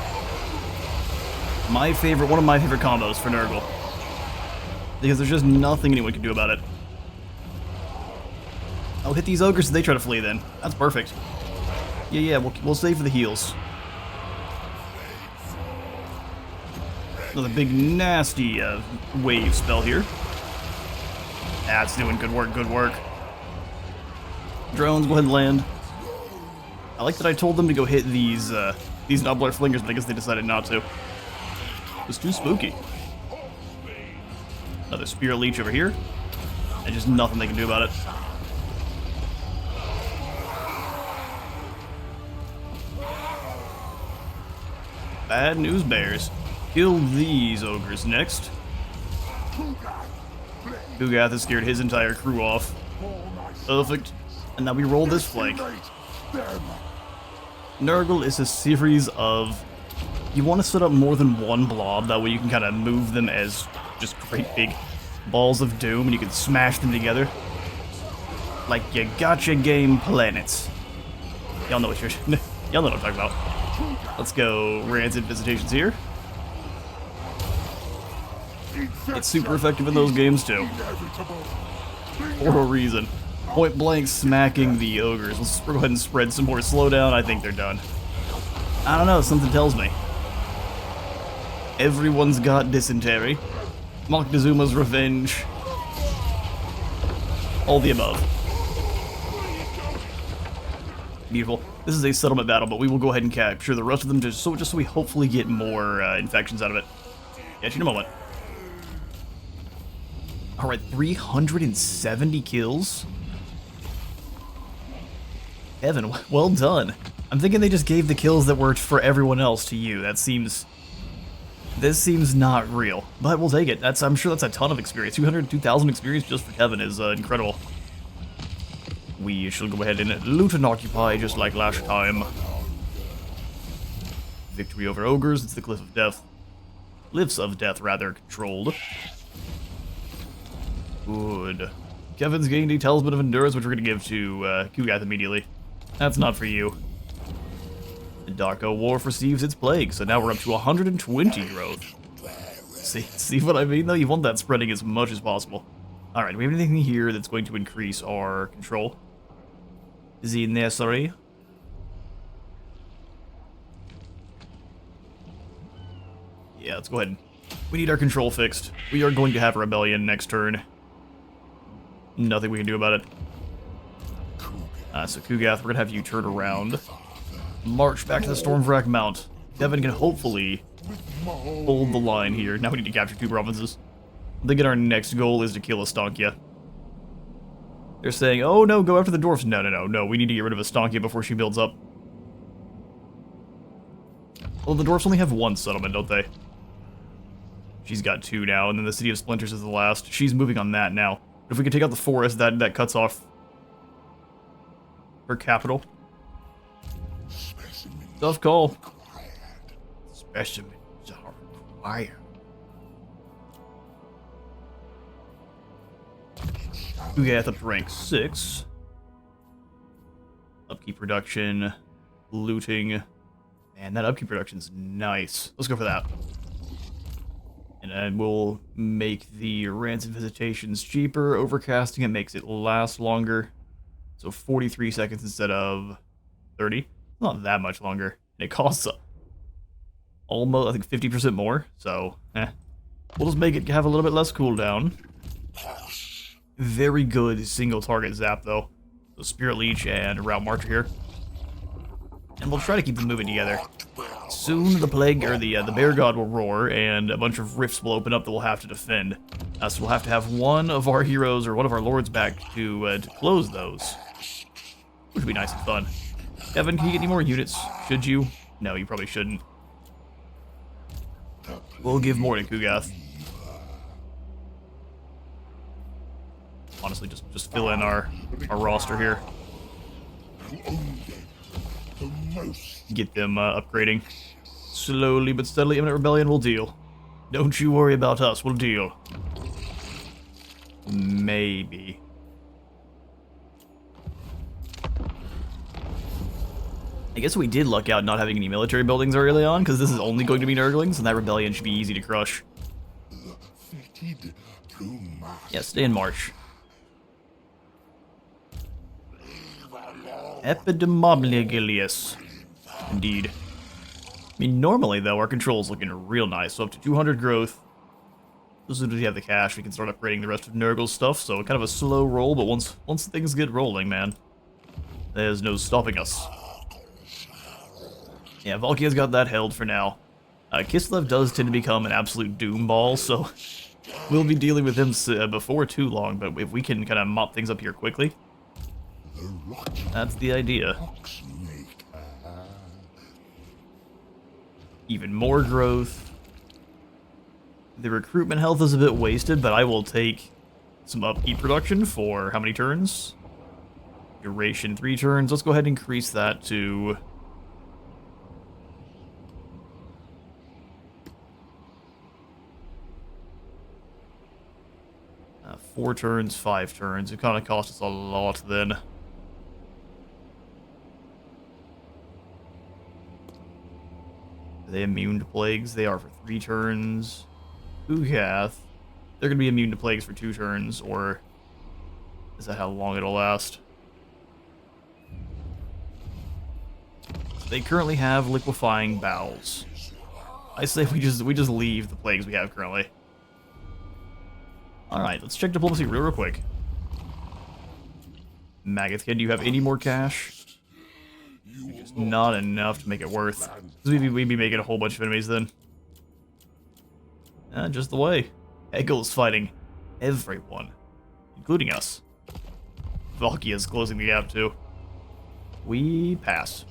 One of my favorite combos for Nurgle. Because there's just nothing anyone can do about it. I'll hit these ogres if they try to flee then. That's perfect. Yeah, we'll save for the heals. Another big nasty wave spell here. That's doing good work, good work. Drones, go ahead and land. I like that I told them to go hit these Nublar Flingers, but I guess they decided not to. It was too spooky. Another Spirit Leech over here. And just nothing they can do about it. Bad news bears. Kill these ogres next. Kugath has scared his entire crew off. Perfect. And now we roll this flank. Nurgle is a series of... You want to set up more than one blob, that way you can kind of move them as just great big balls of doom and you can smash them together. Like you gotcha game planets. Y'all know what y'all know what I'm talking about. Let's go Rancid Visitations here. It's super effective in those games too. For a reason. Point blank smacking the ogres. Let's go ahead and spread some more slowdown. I think they're done. I don't know, something tells me. Everyone's got dysentery. Moctezuma's revenge. All the above. Beautiful. This is a settlement battle, but we will go ahead and capture the rest of them just so we hopefully get more infections out of it. Catch you in a moment. Alright, 370 kills. Evan, well done. I'm thinking they just gave the kills that worked for everyone else to you. This seems not real, but we'll take it. I'm sure that's a ton of experience. 202,000 experience just for Kevin is incredible. We shall go ahead and loot and occupy just like last time. Victory over ogres. It's the Cliffs of Death. Cliffs of Death, rather, controlled. Good. Kevin's gained a Talisman of Endurance, which we're going to give to Kugath immediately. That's not for you. The Darko Wharf receives its plague, so now we're up to 120 growth. See what I mean, though? You want that spreading as much as possible. Alright, do we have anything here that's going to increase our control? Is he in there, sorry? Yeah, let's go ahead. We need our control fixed. We are going to have a rebellion next turn. Nothing we can do about it. So Kugath, we're going to have you turn around. March back to the Stormwrack Mount. Devin can hopefully hold the line here. Now we need to capture 2 provinces. I'm thinking our next goal is to kill Estancia. They're saying, oh no, go after the dwarfs. No, we need to get rid of Estancia before she builds up. Well, the dwarfs only have 1 settlement, don't they? She's got 2 now, and then the City of Splinters is the last. She's moving on that now. But if we could take out the forest, that cuts off her capital. Tough call. Specimens are required. Kugath up to rank 6. Upkeep production. Looting. Man, that upkeep production's nice. Let's go for that. And then we'll make the Rancid Visitations cheaper. Overcasting it makes it last longer. So 43 seconds instead of 30. Not that much longer. And it costs almost, I think, 50% more. So, we'll just make it have a little bit less cooldown. Very good single target zap, though. So Spirit Leech and Route Marcher here. And we'll try to keep them moving together. Soon the plague, or the bear god will roar, and a bunch of rifts will open up that we'll have to defend. So we'll have to have one of our heroes or one of our lords back to close those. Which would be nice and fun. Evan, can you get any more units? Should you? No, you probably shouldn't. We'll give more to Kugath. Honestly, just fill in our roster here. Get them upgrading. Slowly but steadily, Imminent Rebellion will deal. Don't you worry about us, we'll deal. Maybe. I guess we did luck out not having any military buildings early on, because this is only going to be Nurglings, and that rebellion should be easy to crush. Fated through Yeah, stay in March. Epidemomligilius. Indeed. I mean, normally, though, our control's looking real nice. So up to 200 growth. As soon as we have the cash, we can start upgrading the rest of Nurgle's stuff. So kind of a slow roll, but once things get rolling, man, there's no stopping us. Yeah, Valkia's got that held for now. Kislev does tend to become an absolute doom ball, so we'll be dealing with him before too long, but if we can kind of mop things up here quickly, that's the idea. Even more growth. The recruitment health is a bit wasted, but I will take some upkeep production for how many turns? Duration 3 turns. Let's go ahead and increase that to... 4 turns, 5 turns. It kind of cost us a lot then. Are they immune to plagues? They are for 3 turns. Ugath. They're going to be immune to plagues for 2 turns, or is that how long it'll last? They currently have liquefying bowels. I say we just leave the plagues we have currently. Alright, let's check diplomacy real quick. Magathkin, do you have any more cash? Just not enough to make it worth. We'd be making a whole bunch of enemies then. Just the way. Hegel's fighting everyone, including us. Valkia's closing the gap too. We pass.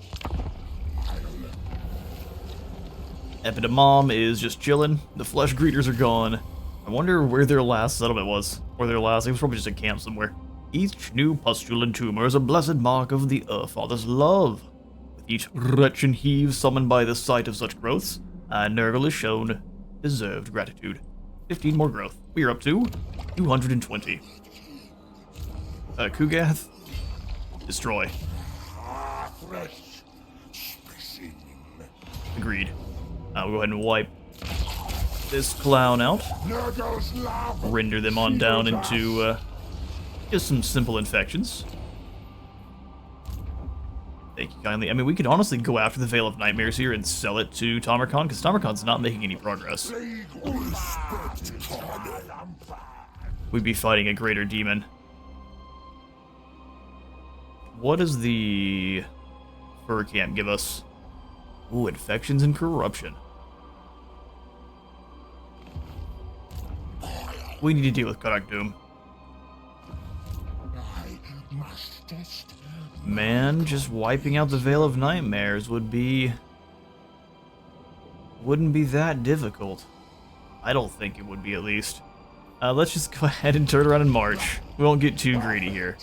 Epidemom is just chilling. The flesh greeters are gone. I wonder where their last settlement was. It was probably just a camp somewhere. Each new pustule and tumor is a blessed mark of the Father's love. With each retch and heave summoned by the sight of such growths, Nurgle is shown deserved gratitude. 15 more growth. We are up to 220. Kugath, destroy. Agreed. We'll go ahead and wipe this clown out. Render them on down into just some simple infections. Thank you kindly. I mean, we could honestly go after the Veil of Nightmares here and sell it to Tamarkon, because Tamarkon's not making any progress. We'd be fighting a greater demon. What does the fur camp give us? Ooh, infections and corruption. We need to deal with Karak Doom. Man, just wiping out the Veil of Nightmares wouldn't be that difficult. I don't think it would be, at least. Let's just go ahead and turn around and march. We won't get too greedy here.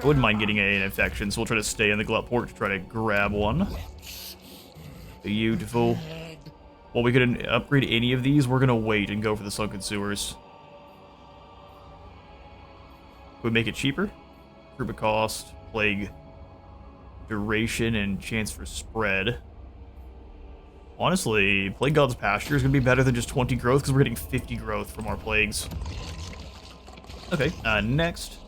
I wouldn't mind getting an infection, so we'll try to stay in the Glut Port to try to grab one. Beautiful. Well, we could upgrade any of these. We're gonna wait and go for the Sunken Sewers. Would make it cheaper. Group of cost, plague, duration, and chance for spread. Honestly, Plague God's Pasture is gonna be better than just 20 growth because we're getting 50 growth from our plagues. Okay, next.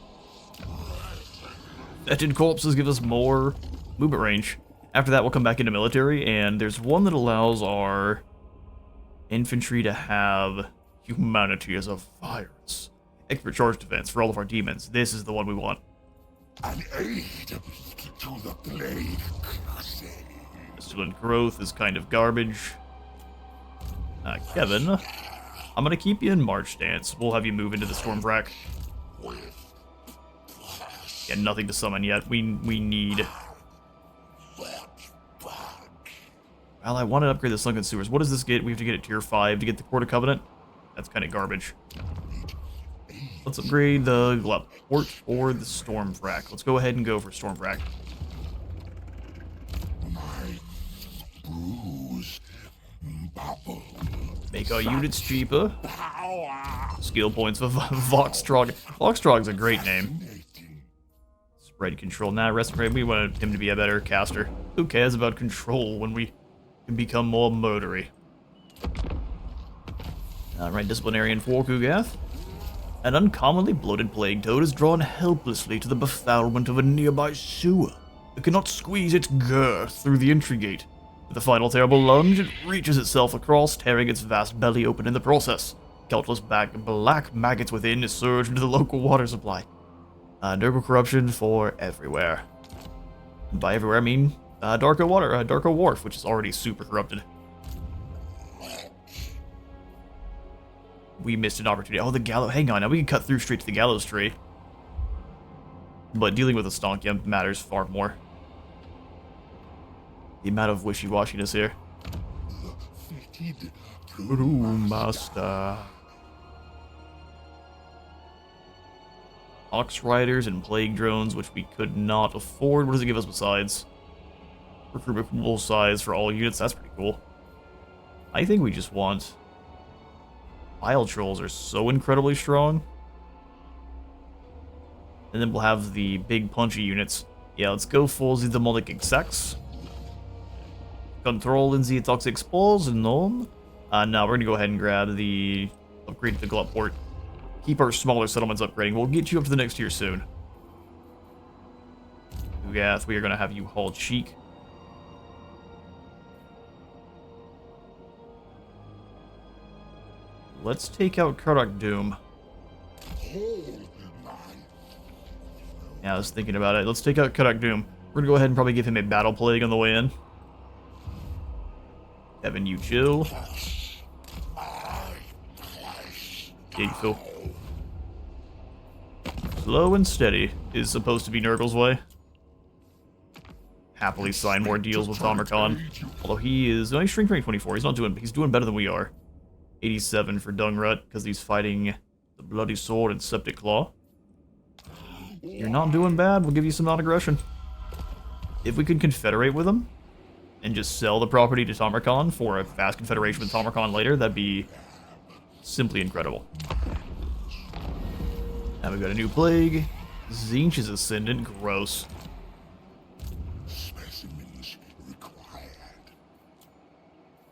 Fetid corpses give us more movement range. After that, we'll come back into military, and there's one that allows our infantry to have humanity as a virus. Expert charge defense for all of our demons. This is the one we want. An aid to the plague. Stilant growth is kind of garbage. Kevin, I'm gonna keep you in March stance. We'll have you move into the Stormwrack. Yeah, nothing to summon yet. We need... Well, I want to upgrade the Sunken Sewers. What does this get? We have to get it tier 5 to get the Court of Covenant. That's kind of garbage. Let's upgrade the Glut Port or the Stormwrack. Let's go ahead and go for Stormwrack. Make our units cheaper. Skill points for Voxtrog. Voxtrog's a great name. Spread control. Nah, rest grade. We wanted him to be a better caster. Who cares about control when we can become more murdery? Alright, Disciplinarian for Kugath. An uncommonly bloated plague toad is drawn helplessly to the befoulment of a nearby sewer. It cannot squeeze its girth through the entry gate. With a final terrible lunge, it reaches itself across, tearing its vast belly open in the process. Countless black maggots within surge into the local water supply. Nurgle corruption for everywhere. By everywhere, I mean Darko Wharf, which is already super corrupted. We missed an opportunity. Oh, the gallows. Hang on, now we can cut through straight to the gallows tree. But dealing with a Stonkia matters far more. The amount of wishy-washiness here. Brewmaster. Ox Riders and Plague Drones, which we could not afford. What does it give us besides? Recruitable size for all units. That's pretty cool. I think we just want... Bile Trolls are so incredibly strong. And then we'll have the big punchy units. Yeah, let's go for the demonic execs. Control in the toxic spores and gnome. Now we're gonna go ahead and grab the upgrade to the glut port. Keep our smaller settlements upgrading. We'll get you up to the next tier soon. Ugath, we are gonna have you haul cheek. Let's take out Karak Doom. Yeah, I was thinking about it. Let's take out Karak Doom. We're gonna go ahead and probably give him a battle plague on the way in. Evan, you chill. Gigful. Slow and steady is supposed to be Nurgle's way. Happily sign more deals with Tamarkan. Although he is... No, he's strength rank 24. He's doing better than we are. 87 for Dungrut, because he's fighting the Bloody Sword and Septic Claw. You're not doing bad. We'll give you some non-aggression. If we could confederate with him, and just sell the property to Tamarkan for a fast confederation with Tamarkan later, that'd be simply incredible. Now we've got a new plague. Zinch's Ascendant. Gross.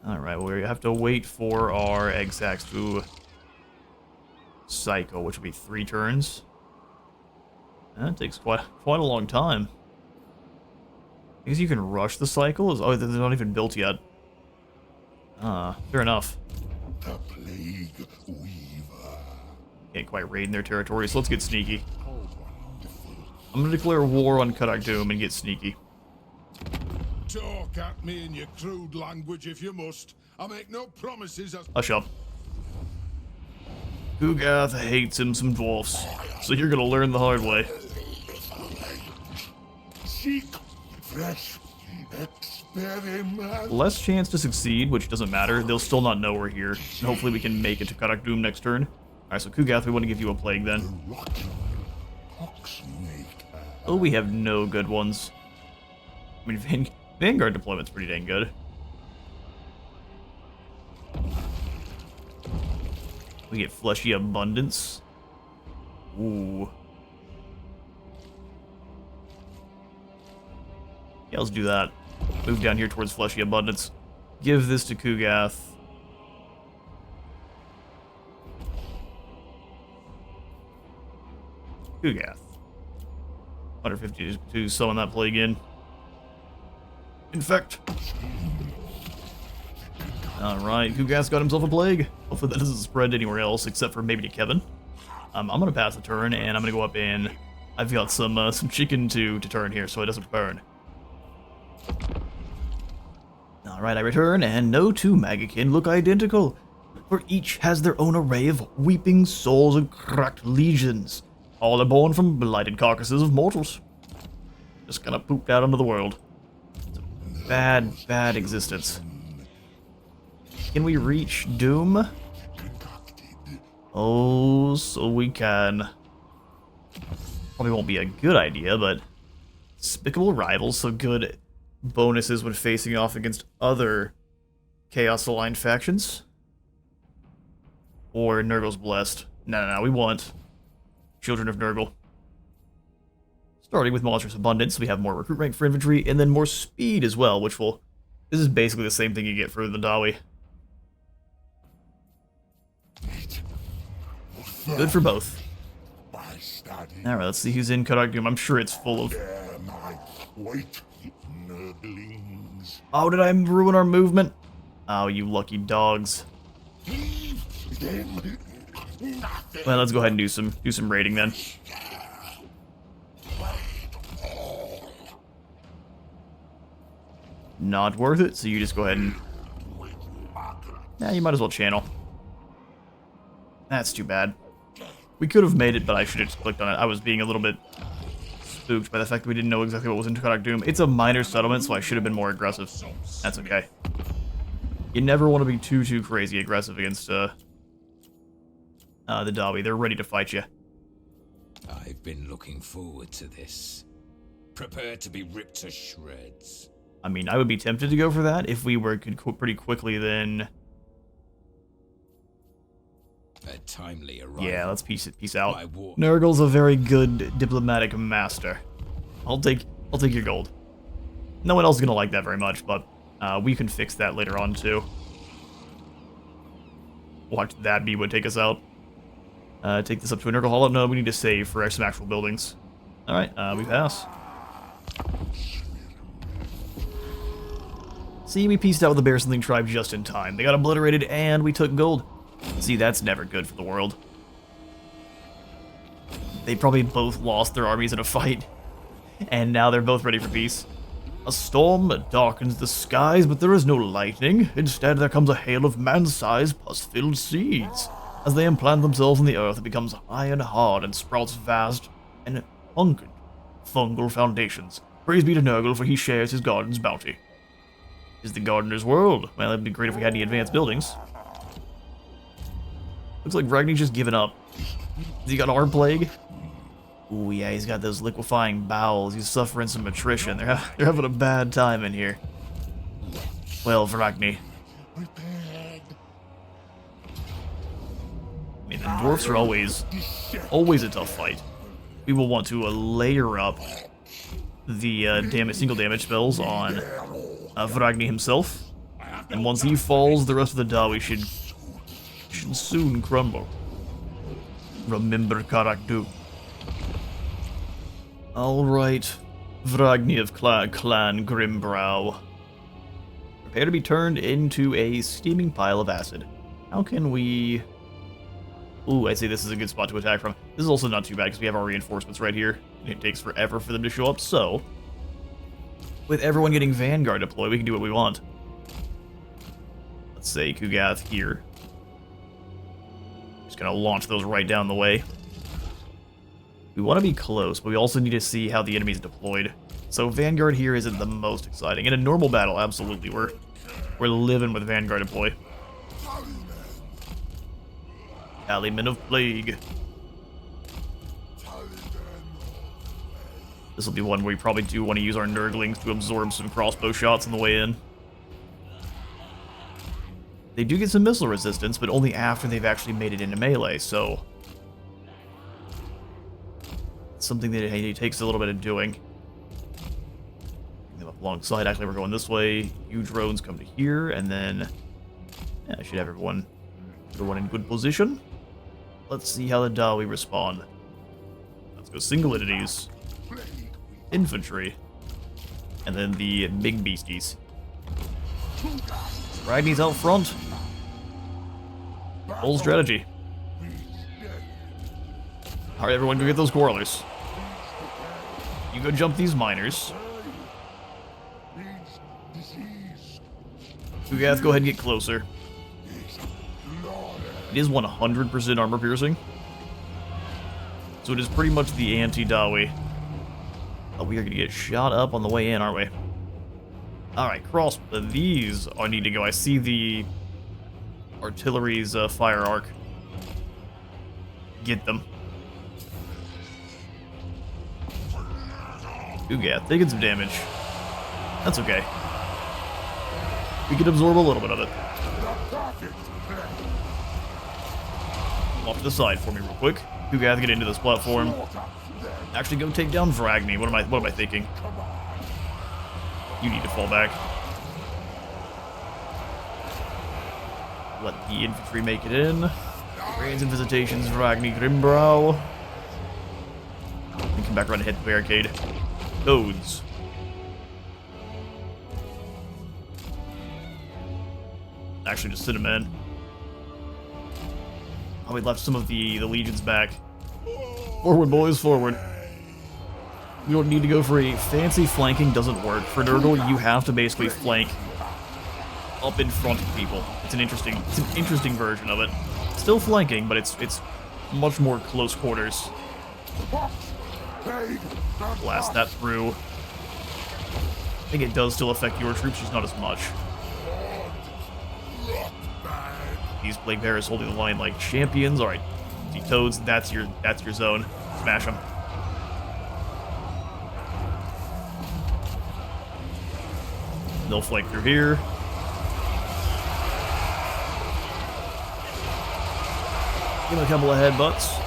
Alright, well, we have to wait for our egg sacs to cycle, which will be 3 turns. That takes quite a long time. I guess you can rush the cycle? Oh, they're not even built yet. Fair enough. The Plague Weaver. Can't quite raid in their territory, so let's get sneaky. I'm gonna declare war on Karak Doom and get sneaky. Talk at me in your crude language if you must. I make no promises as... Hush up. Ugath hates him some dwarfs, so you're gonna learn the hard way. Seek fresh experiment. Less chance to succeed, which doesn't matter. They'll still not know we're here. And hopefully we can make it to Karak Doom next turn. Alright, so Kugath, we want to give you a plague then. Oh, we have no good ones. I mean, Vanguard deployment's pretty dang good. We get Fleshy Abundance. Ooh. Yeah, let's do that. Move down here towards Fleshy Abundance. Give this to Kugath. Kugath. 150 to summon that plague in. Infect. Alright, Kugath's got himself a plague. Hopefully that doesn't spread anywhere else except for maybe to Kevin. I'm gonna pass the turn and I'm gonna go up in. I've got some chicken to turn here so it doesn't burn. Alright, I return, and no two Magakin look identical, for each has their own array of weeping souls and cracked legions. All are born from blighted carcasses of mortals. Just kind of pooped out into the world. It's a bad, bad existence. Can we reach Doom? Oh, so we can. Probably won't be a good idea, but despicable rivals, so good bonuses when facing off against other Chaos-aligned factions. Or Nurgle's Blessed. No, we want Children of Nurgle. Starting with Monstrous Abundance, we have more recruit rank for infantry, and then more speed as well, which will... This is basically the same thing you get for the Dawi. Good for both. by study. Alright, let's see who's in Karak. I'm sure it's full of... Dare my weight, Nurglings. Oh, did I ruin our movement? Oh, you lucky dogs. Leave them nothing. Well, let's go ahead and do some raiding then. Not worth it, so you just go ahead and... Yeah, you might as well channel. That's too bad. We could have made it, but I should have just clicked on it. I was being a little bit spooked by the fact that we didn't know exactly what was in Karak Doom. It's a minor settlement, so I should have been more aggressive. That's okay. You never want to be too crazy aggressive against the Dawi. They're ready to fight you. I've been looking forward to this. Prepare to be ripped to shreds. I mean, I would be tempted to go for that if we could pretty quickly then... A timely arrival. Yeah, let's peace out. My war- Nurgle's a very good diplomatic master. I'll take your gold. No one else is gonna like that very much, but we can fix that later on too. Watch that be what take us out. Take this up to a Nurgle Hollow. No, we need to save for some actual buildings. All right, we pass. See, we pieced out with the Bear Something tribe just in time. They got obliterated, and we took gold. See, that's never good for the world. They probably both lost their armies in a fight, and now they're both ready for peace. A storm darkens the skies, but there is no lightning. Instead, there comes a hail of man-sized pus-filled seeds. As they implant themselves in the earth, it becomes high and hard and sprouts vast and hunkered fungal foundations. Praise be to Nurgle, for he shares his garden's bounty. Is the gardener's world. Well, it'd be great if we had any advanced buildings. Looks like Ragni's just given up. Has he got our plague? Ooh, yeah, he's got those liquefying bowels. He's suffering some attrition. They're having a bad time in here. Well, Ragni. I mean, the dwarfs are always a tough fight. We will want to layer up the single damage spells on Vragni himself, and once he falls, the rest of the Dawi should soon crumble. Remember Karak Doom. Alright, Vragni of Clan Grimbrow. Prepare to be turned into a steaming pile of acid. How can we... Ooh, I'd say this is a good spot to attack from. This is also not too bad because we have our reinforcements right here. And it takes forever for them to show up, so... With everyone getting Vanguard deployed, we can do what we want. Let's say Kugath here. Just gonna launch those right down the way. We want to be close, but we also need to see how the enemy's deployed. So Vanguard here isn't the most exciting. In a normal battle, absolutely, we're living with Vanguard deploy. Tallymen of Plague. This will be one where we probably do want to use our Nurglings to absorb some crossbow shots on the way in. They do get some missile resistance, but only after they've actually made it into melee, so... It's something that it takes a little bit of doing. Bring them up alongside. Actually, we're going this way. You drones come to here, and then... Yeah, I should have everyone in good position. Let's see how the Dawi respond. Let's go single entities. Infantry. And then the big beasties. Ragni's out front. Full strategy. Alright, everyone, go get those quarrelers. You go jump these miners. Kugath, go ahead and get closer. It is 100% armor piercing. So it is pretty much the anti-Dawi. Oh, we are going to get shot up on the way in, aren't we? Alright, these need to go. I see the artillery's fire arc. Get them. Kugath, taking some damage. That's okay. We can absorb a little bit of it. Off to the side for me real quick. Kugath, get into this platform. Actually, go take down Vragni. What am I thinking? You need to fall back. Let the infantry make it in. Raids and Visitations, Ragni Grimbrow. And come back around and hit the barricade. Codes. Actually, just Cinnamon. Oh, we left some of the legions back. Forward, boys, forward. We don't need to go for a fancy flanking, doesn't work. For Nurgle, you have to basically flank up in front of people. It's an interesting version of it. Still flanking, but it's much more close quarters. Blast that through. I think it does still affect your troops, just not as much. These Plaguefathers holding the line like champions. Alright, the Toads, that's your zone. Smash them. They'll flank through here. Give them a couple of headbutts.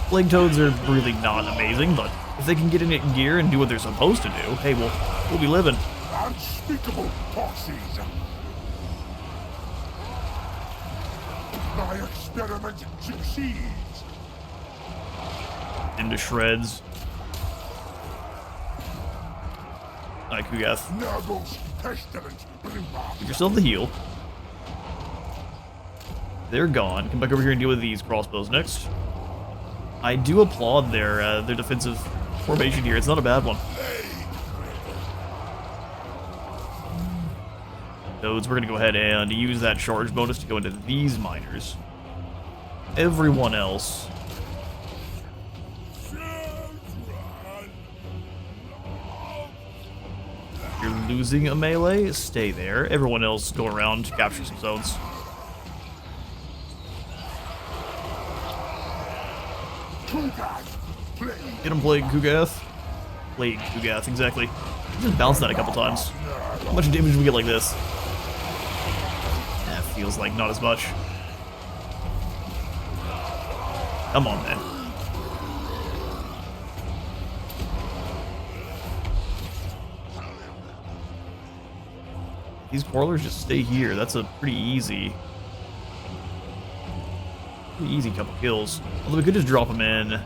Plague Toads are really not amazing, but if they can get in it in gear and do what they're supposed to do, hey, we'll be living. Unspeakable proxies. My experiment succeeds. Into shreds. Alright, Kugath. Nurgle's pestilent bluebark. Give yourself the heal. They're gone. Come back over here and deal with these crossbows next. I do applaud their defensive formation here. It's not a bad one. Nodes, we're going to go ahead and use that charge bonus to go into these miners. Everyone else. You're losing a melee, stay there. Everyone else go around to capture some zones. Get him, Plague Kugath. Plague Kugath, exactly. Just bounce that a couple times. How much damage do we get like this? That feels like not as much. Come on, man. These quarrelers just stay here. That's a pretty easy couple kills. Although we could just drop them in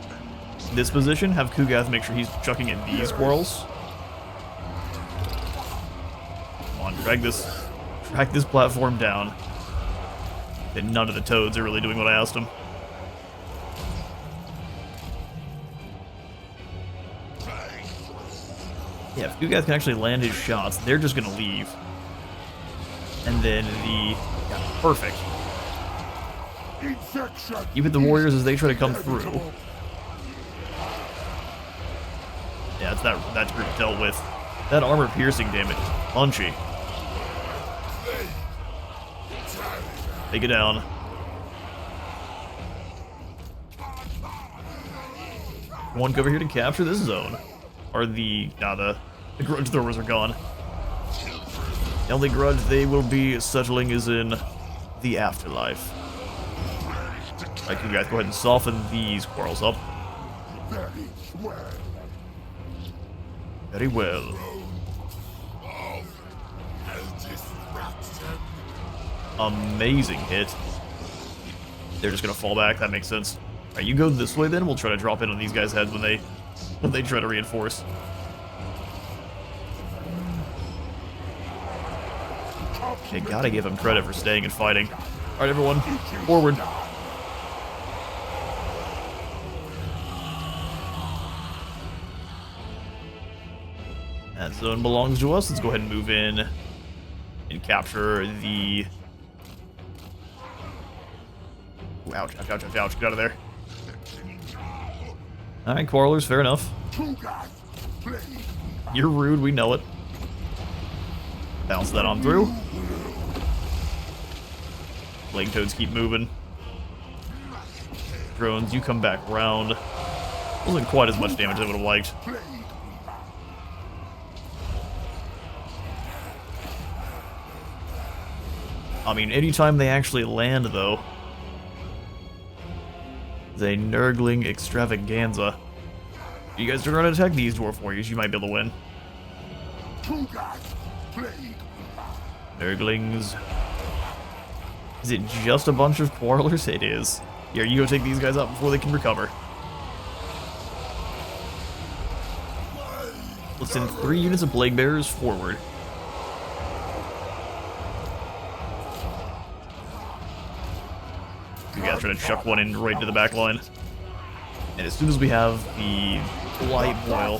this position, have Kugath make sure he's chucking at these quarrels. Come on, drag this platform down. And none of the Toads are really doing what I asked them. Yeah, if Kugath can actually land his shots, they're just gonna leave. And then yeah, perfect. You hit the warriors as they try to come through. Yeah, it's that group dealt with. That armor piercing damage, punchy. Take it down. One go over here to capture this zone. Or the grudge throwers are gone. The only grudge they will be settling is in the afterlife. Alright, you guys go ahead and soften these quarrels up. Very well. Amazing hit. They're just gonna fall back, that makes sense. Alright, you go this way then, we'll try to drop in on these guys' heads when they try to reinforce. Okay, gotta give him credit for staying and fighting. Alright, everyone, forward. That zone belongs to us. Let's go ahead and move in and capture the... Ooh, ouch, ouch, ouch, ouch, ouch. Get out of there. Alright, quarrelers, fair enough. You're rude, we know it. Bounce that on through. Plague Toads keep moving. Drones, you come back round. Wasn't quite as much damage as I would have liked. I mean, anytime they actually land, though, is a Nurgling extravaganza. You guys turn around and attack these dwarf warriors, you might be able to win. Nurglings. Is it just a bunch of quarrelers? It is. Here, you go take these guys out before they can recover. Let's send 3 units of Plague Bearers forward. We gotta try to chuck one in right to the back line. And as soon as we have the Blight Boil,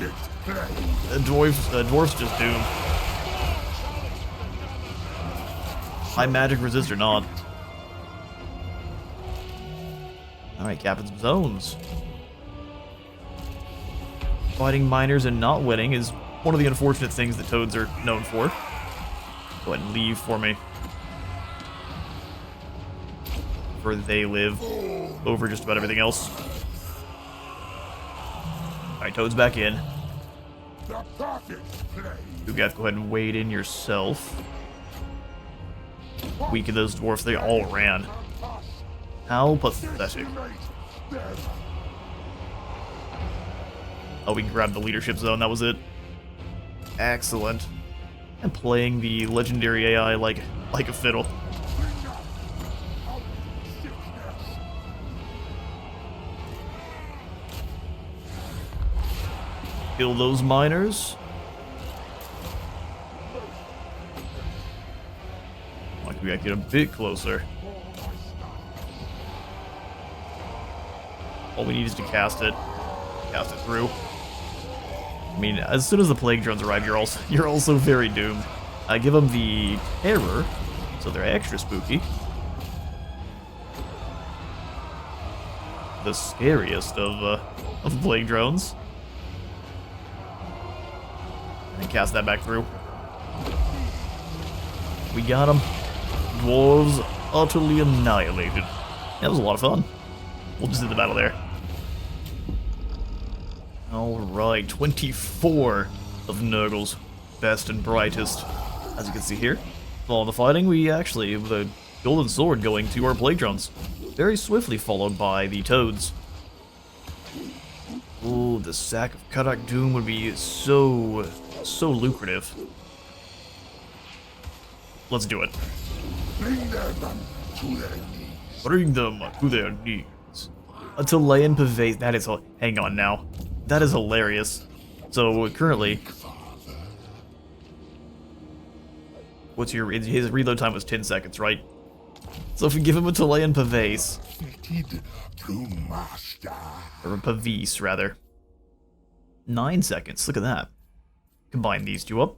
the dwarf's just doomed. High magic resist or not. Alright, capping some zones. Fighting miners and not winning is one of the unfortunate things that toads are known for. Go ahead and leave for me. For they live over just about everything else. Alright, toads back in. You guys go ahead and wade in yourself. Weaken those dwarfs, they all ran. How pathetic. Oh, we grabbed the leadership zone, that was it. Excellent. And playing the legendary AI like a fiddle. Kill those miners. Like we gotta get a bit closer. All we need is to cast it. Cast it through. I mean, as soon as the plague drones arrive, you're also very doomed. I give them the terror, so they're extra spooky. The scariest of plague drones. And cast that back through. We got them. Dwarves utterly annihilated. That was a lot of fun. We'll just do the battle there. Alright, 24 of Nurgle's best and brightest. As you can see here. Following the fighting, we actually have the golden sword going to our plague drones. Very swiftly followed by the toads. Ooh, the sack of Karak Doom would be so lucrative. Let's do it. Bring them to their knees. Bring them to their knees. A Chilean purvey. That is. Hang on now. That is hilarious. So currently, what's your? His reload time was 10 seconds, right? So if we give him a Chilean purvey's, Fitted to master. or a pavese rather, 9 seconds. Look at that. Combine these two up.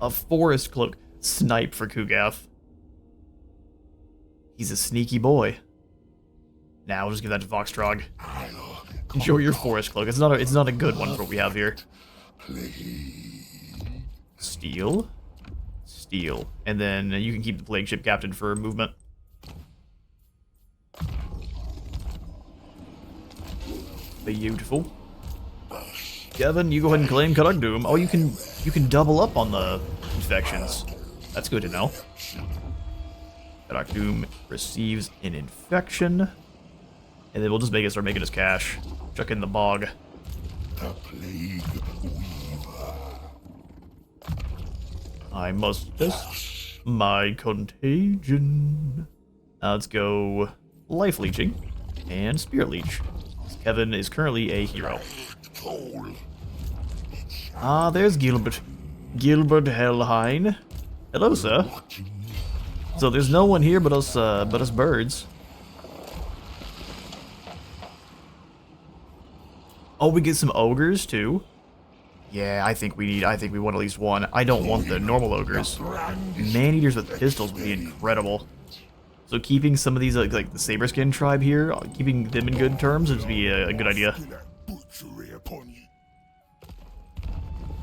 A forest cloak. Snipe for Kugath. He's a sneaky boy. Now we'll just give that to Voxtrog. Enjoy your forest cloak. It's not a good one for what we have here. Steal. Steal. And then you can keep the plague ship captain for movement. Beautiful. Kevin, you go ahead and claim Karak Doom. Oh, you can double up on the infections. That's good to know. Karak Doom receives an infection. And then we'll just start making his cash. Chuck in the bog. The plague weaver. I must test my contagion. Let's go life leeching and spirit leech. Kevin is currently a hero. Ah, there's Gilbert. Gilbert Hellhine. Hello, sir. So there's no one here but us birds. Oh, we get some ogres too. Yeah, I think we want at least one. I don't want the normal ogres. Man-eaters with pistols would be incredible. So keeping some of these like the Saberskin tribe here, keeping them in good terms would be a good idea.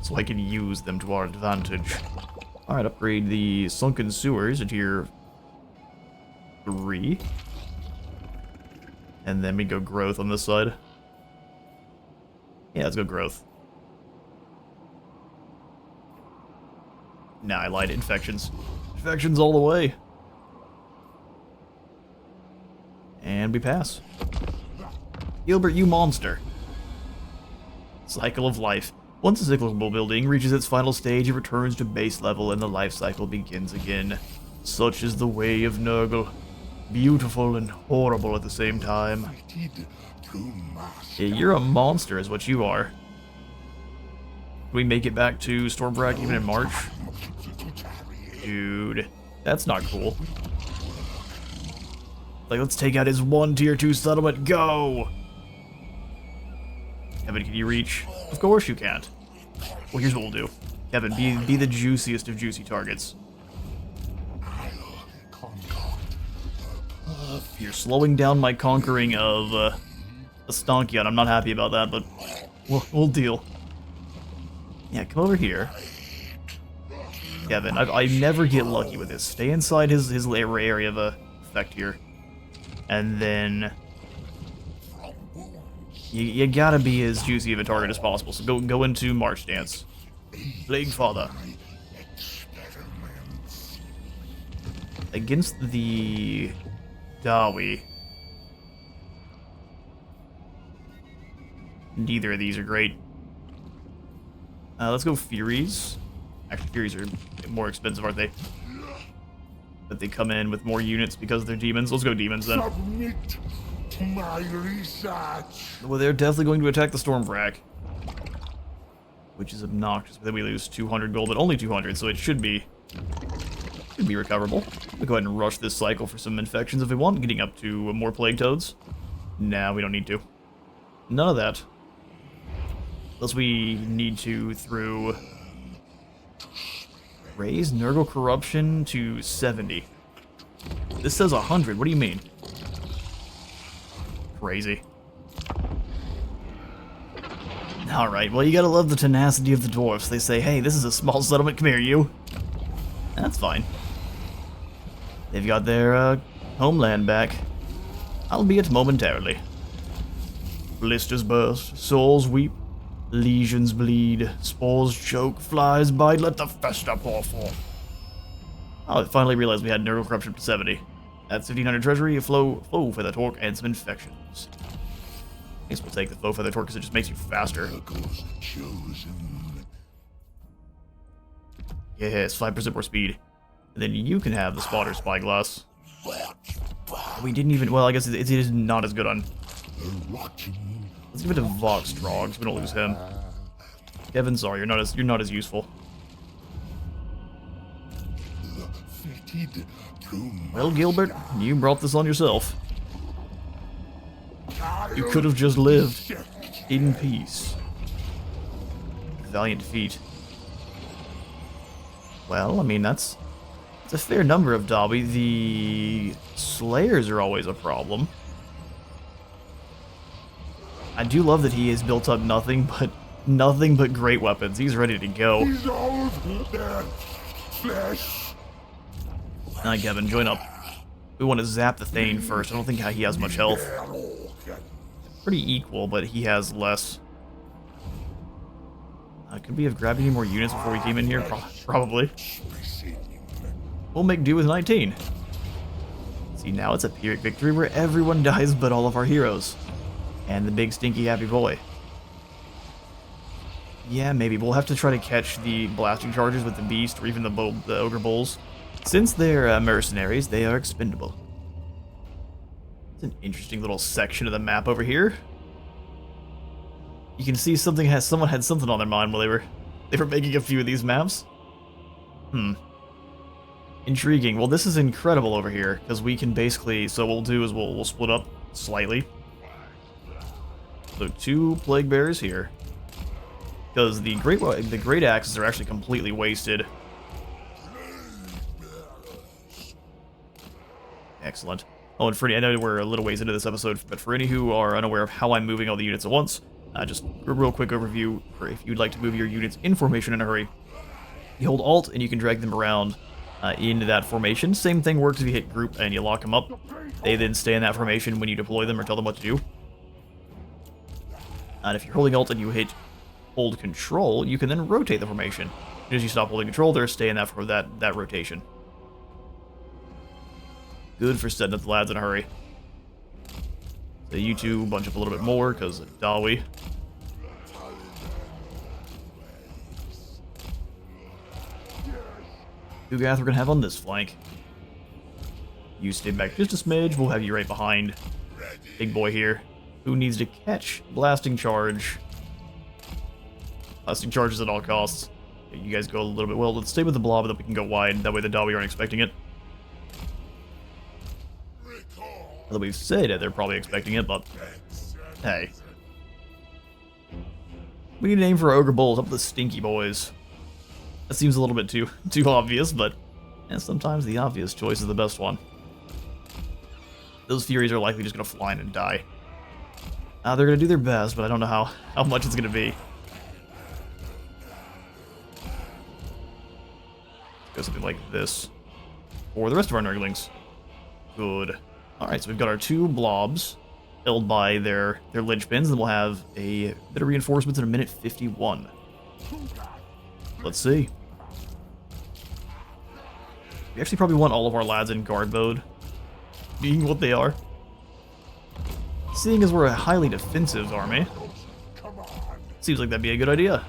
So I can use them to our advantage. Alright, upgrade the Sunken Sewers to tier 3. And then we go growth on this side. Yeah, let's go growth. Nah, I lied. Infections. Infections all the way. And we pass. Gilbert, you monster. Cycle of life. Once a cyclical building reaches its final stage, it returns to base level and the life cycle begins again. Such is the way of Nurgle. beautiful and horrible at the same time. Fated to master. Yeah, you're a monster is what you are. Can we make it back to Stormwrack even in March? Dude, that's not cool. Like, let's take out his 1 tier 2 settlement. Go! Kevin, can you reach? Of course you can't. Well, here's what we'll do. Kevin, be the juiciest of juicy targets. You're slowing down my conquering of a Stonkion. I'm not happy about that, but we'll deal. Yeah, come over here. Kevin, I never get lucky with this. Stay inside his area of effect here. And then you gotta be as juicy of a target as possible. So go into March Dance. Plaguefather. Against the Dawi. Neither of these are great. Let's go Furies. Actually, Furies are more expensive, aren't they? But they come in with more units because they're demons. Let's go demons then. Submit to my research. Well, they're definitely going to attack the Stormwrack, which is obnoxious. But then we lose 200 gold, but only 200, so it should be recoverable. We'll go ahead and rush this cycle for some infections if we want, getting up to more plague toads. Nah, we don't need to. None of that. Unless we need to through raise Nurgle corruption to 70. This says 100. What do you mean? Crazy. Alright, well, you gotta love the tenacity of the dwarfs. They say, hey, this is a small settlement. Come here, you. That's fine. They've got their homeland back, albeit momentarily. Blisters burst, souls weep, legions bleed, spores choke, flies bite, let the festa pour forth. Oh, I finally realized we had Nurgle corruption to 70. That's 1500 treasury, a flow for the torque, and some infections. I guess we'll take the flow for the torque because it just makes you faster. Yes, 5% more speed. And then you can have the spotter spyglass. We didn't even, well, I guess it is not as good on. Let's give it to Vox Drogs. We don't lose him. Kevin, sorry, you're not as useful. Well, Gilbert, you brought this on yourself. You could have just lived in peace. Valiant feat. Well, I mean, it's a fair number of Dobby. The Slayers are always a problem. I do love that he has built up nothing but great weapons. He's ready to go. Alright, Kevin, join up. We want to zap the Thane first. I don't think he has much health. Pretty equal, but he has less. Could we have grabbed any more units before we came in here? Probably. We'll make do with 19. See, now it's a Pyrrhic victory where everyone dies but all of our heroes. And the big stinky happy boy. Yeah, maybe. We'll have to try to catch the blasting charges with the beast or even the ogre bulls. Since they're mercenaries, they are expendable. It's an interesting little section of the map over here. You can see someone had something on their mind while they were making a few of these maps. Intriguing. Well, this is incredible over here because we can basically. So what we'll do is we'll split up slightly. So 2 plague bearers here, because the great axes are actually completely wasted. Excellent. Oh, and for I know we're a little ways into this episode, but for any who are unaware of how I'm moving all the units at once, just a real quick overview for if you'd like to move your units in formation in a hurry. You hold Alt and you can drag them around into that formation. Same thing works if you hit Group and you lock them up. They then stay in that formation when you deploy them or tell them what to do. And if you're holding Alt and you hold Control, you can then rotate the formation. As soon as you stop holding Control, they're staying for that rotation. Good for setting up the lads in a hurry. So you two bunch up a little bit more, because Dawi. Ugath we're going to have on this flank. You stay back just a smidge. We'll have you right behind big boy here, who needs to catch blasting charge. Blasting charges at all costs. Okay, you guys go a little bit. Well, let's stay with the blob, and then we can go wide. That way the Dawi aren't expecting it. Although we've said it, they're probably expecting it, but hey. We need to aim for ogre bulls, up with the stinky boys. That seems a little bit too obvious, but sometimes the obvious choice is the best one. Those Furies are likely just going to fly in and die. They're going to do their best, but I don't know how much it's going to be. Go something like this. For the rest of our Nurglings. Good. Alright, so we've got our 2 blobs held by their linchpins, and we'll have a bit of reinforcements in a minute 51. Let's see. We actually probably want all of our lads in guard mode, being what they are. Seeing as we're a highly defensive army, seems like that'd be a good idea.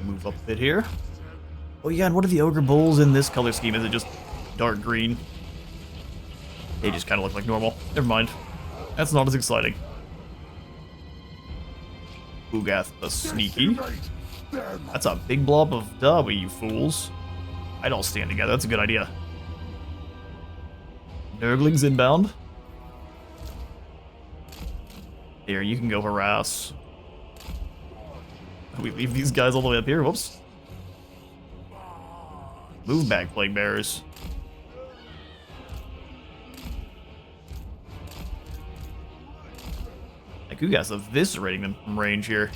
Move up a bit here. Oh yeah, and what are the ogre bulls in this color scheme? Is it just dark green? They just kind of look like normal. Never mind. That's not as exciting. Ugath the Sneaky. That's a big blob of Dawi, you fools. I'd all stand together. That's a good idea. Nurglings inbound. Here, you can go harass. We leave these guys all the way up here. Whoops. Move back, Plague Bearers. Like, you guys are eviscerating them from range here.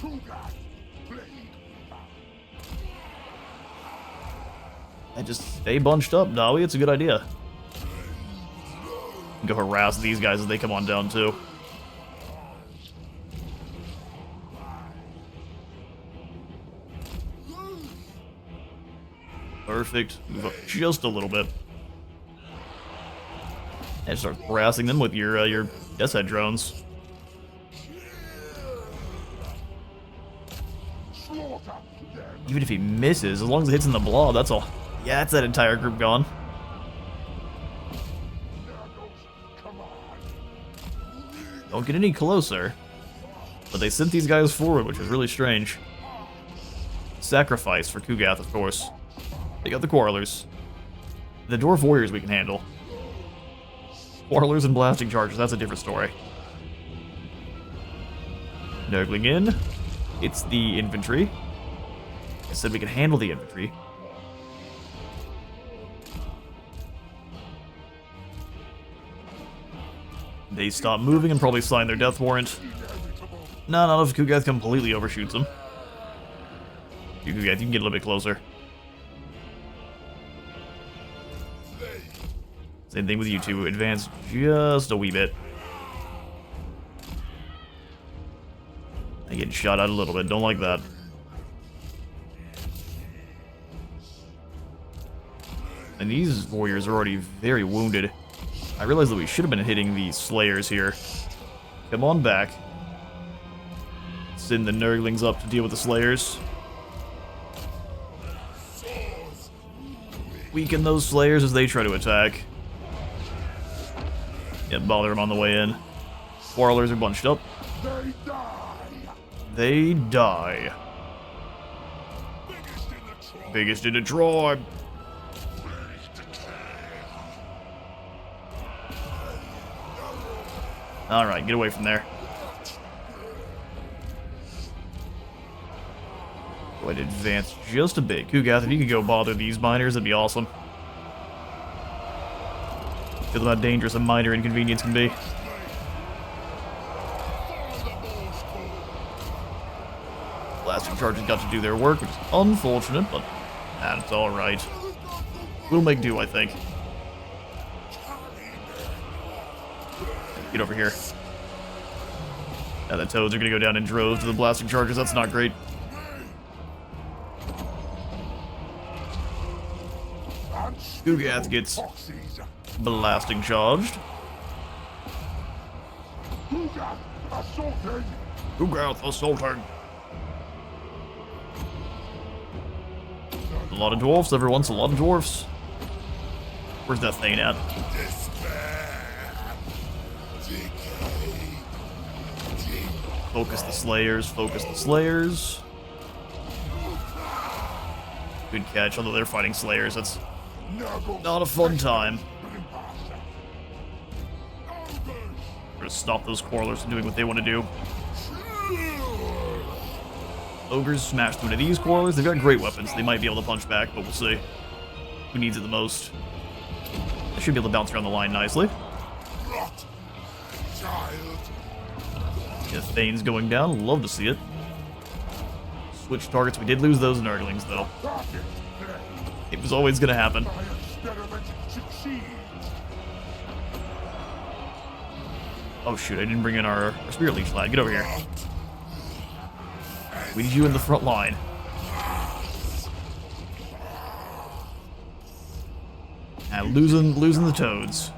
And just stay bunched up, Dawi. It's a good idea. Go harass these guys as they come on down, too. Perfect. Move up just a little bit. And start harassing them with your Death's Head drones. Even if he misses, as long as it hits in the blob, that's all. Yeah, that's that entire group gone. Don't get any closer. But they sent these guys forward, which is really strange. Sacrifice for Kugath, of course. They got the Quarrelers. The Dwarf Warriors we can handle. Quarrelers and blasting charges, that's a different story. Nurgling in. It's the infantry. I said we could handle the infantry. They stop moving and probably sign their death warrant. No, not if Kugath completely overshoots them. Kugath, you can get a little bit closer. Same thing with you two. Advance just a wee bit. I'm getting shot out a little bit. Don't like that. And these warriors are already very wounded. I realize that we should have been hitting the slayers here. Come on back. Send the Nurglings up to deal with the slayers. Weaken those slayers as they try to attack. Yeah, bother them on the way in. Quarrelers are bunched up. They die. Biggest in the tribe. Alright, get away from there. Go ahead and advance just a bit. Kugath, if you could go bother these miners, that'd be awesome. Feel how dangerous a minor inconvenience can be. Blasting charges got to do their work, which is unfortunate, but that's alright. We'll make do, I think. Get over here. Now the toads are gonna go down in droves to the blasting charges. That's not great. Kugath gets blasting charged. Kugath assaulting. A lot of dwarfs, everyone. A lot of dwarfs. Where's that thing at? Focus the Slayers, focus the Slayers. Good catch, although they're fighting Slayers. That's not a fun time. We're gonna stop those Quarrelers from doing what they want to do. Ogres smash through into these Quarrelers. They've got great weapons. They might be able to punch back, but we'll see. Who needs it the most? They should be able to bounce around the line nicely. Yeah, Thane's going down. Love to see it. Switch targets. We did lose those Nurglings, though. It was always going to happen. Oh, shoot. I didn't bring in our Spirit Leech lad. Get over here. We need you in the front line. And losing the toads.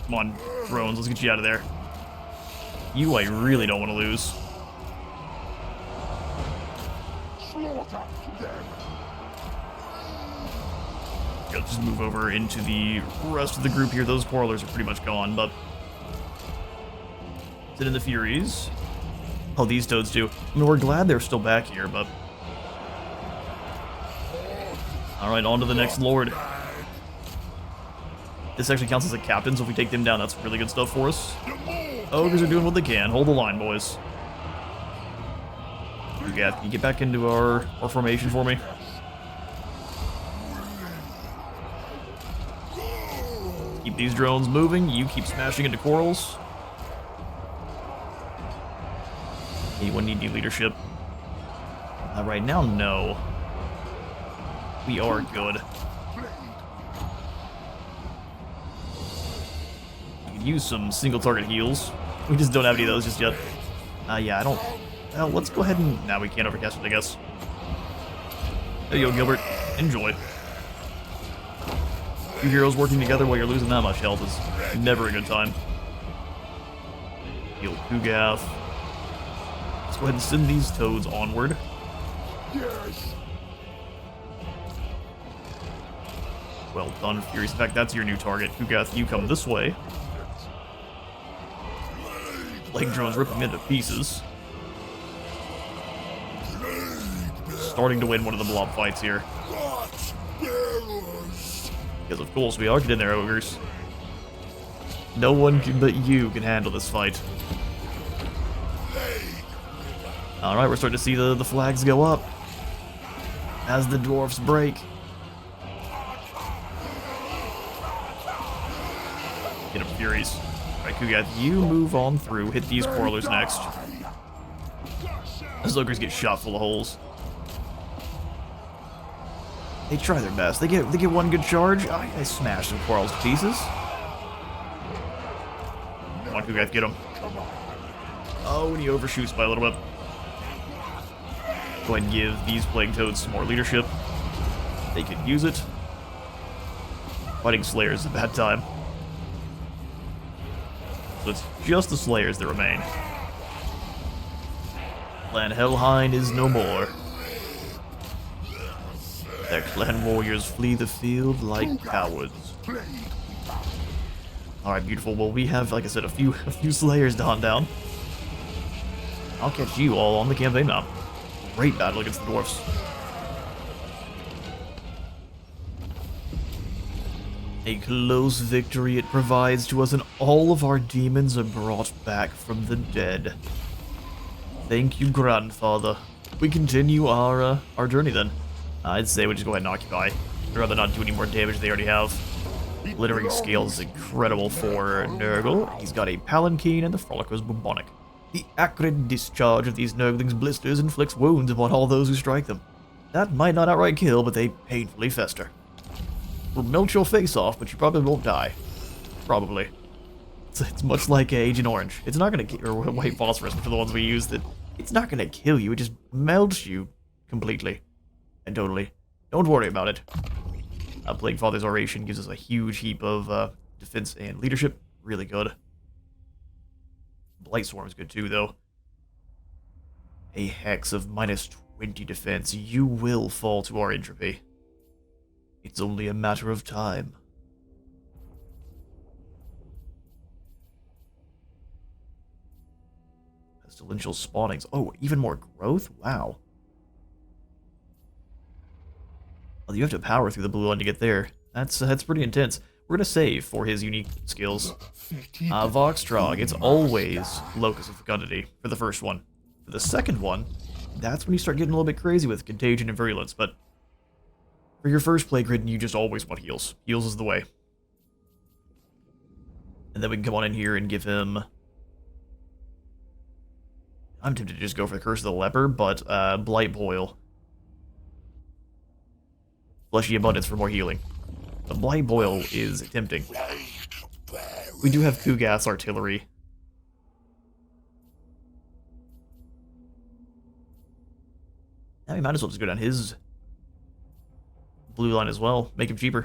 Come on, drones. Let's get you out of there. You, I really don't want to lose. Let's just move over into the rest of the group here. Those Quarrelers are pretty much gone, but... Sit in the Furies. Oh, these toads do. I mean, we're glad they're still back here, but... Alright, on to the next Lord. This actually counts as a captain, so if we take them down, that's really good stuff for us. Ogres are doing what they can. Hold the line, boys. Yeah, can you get back into our formation for me? Keep these drones moving. You keep smashing into Quarrels. Anyone need new leadership? Right now, no. We are good. We could use some single target heals. We just don't have any of those just yet. Yeah, I don't... Well, let's go ahead and... Nah, we can't overcast it, I guess. There you go, Gilbert. Enjoy. Two heroes working together while you're losing that much health is never a good time. Heal Kugath. Let's go ahead and send these toads onward. Yes. Well done, Furies. In fact, that's your new target. Kugath, you come this way. Plague drones ripping into pieces. Starting to win one of the blob fights here. Because of course we are. Get in there, ogres. No one but you can handle this fight. Alright, we're starting to see the flags go up. As the dwarfs break. Get him, Furies. Alright, Kugath, you move on through. Hit these Quarrelers next. Those ogres get shot full of holes. They try their best. They get one good charge. I smash some Quarrels to pieces. Come on, Kugath, get him. Oh, and he overshoots by a little bit. Go ahead and give these Plague Toads some more leadership. They could use it. Fighting Slayers is a bad time. So it's just the Slayers that remain. Clan Helheim is no more. Their clan warriors flee the field like cowards. Alright, beautiful. Well, we have, like I said, a few Slayers to hunt down. I'll catch you all on the campaign map. Great battle against the dwarfs. A close victory it provides to us, and all of our demons are brought back from the dead. Thank you, grandfather. We continue our journey then. I'd say we just go ahead and occupy. I'd rather not do any more damage they already have. Littering scale is incredible for Nurgle. He's got a palanquin and the Frolicer's Bombonic. The acrid discharge of these Nurglings' blisters inflicts wounds upon all those who strike them. That might not outright kill, but they painfully fester. Will melt your face off, but you probably won't die. Probably. It's much like Agent Orange. It's not going to kill, or White Phosphorus, which are the ones we use, that it's not going to kill you, it just melts you completely. And totally. Don't worry about it. Plaguefather's Oration gives us a huge heap of defense and leadership. Really good. Blight Swarm's good too, though. A hex of -20 defense. You will fall to our entropy. It's only a matter of time. Pestilential spawnings. Oh, even more growth? Wow. Well, you have to power through the blue line to get there. That's pretty intense. We're gonna save for his unique skills. Voxtrog, it's always Locus of Fecundity for the first one. For the second one, that's when you start getting a little bit crazy with Contagion and Virulence, but for your first Plague Ridden, you just always want heals. Heals is the way. And then we can come on in here and give him... I'm tempted to just go for the Curse of the Leper, but Blight Boil. Fleshy Abundance for more healing. The Blight Boil is tempting. We do have Kugath's Artillery. Now we might as well just go down his blue line as well. Make him cheaper.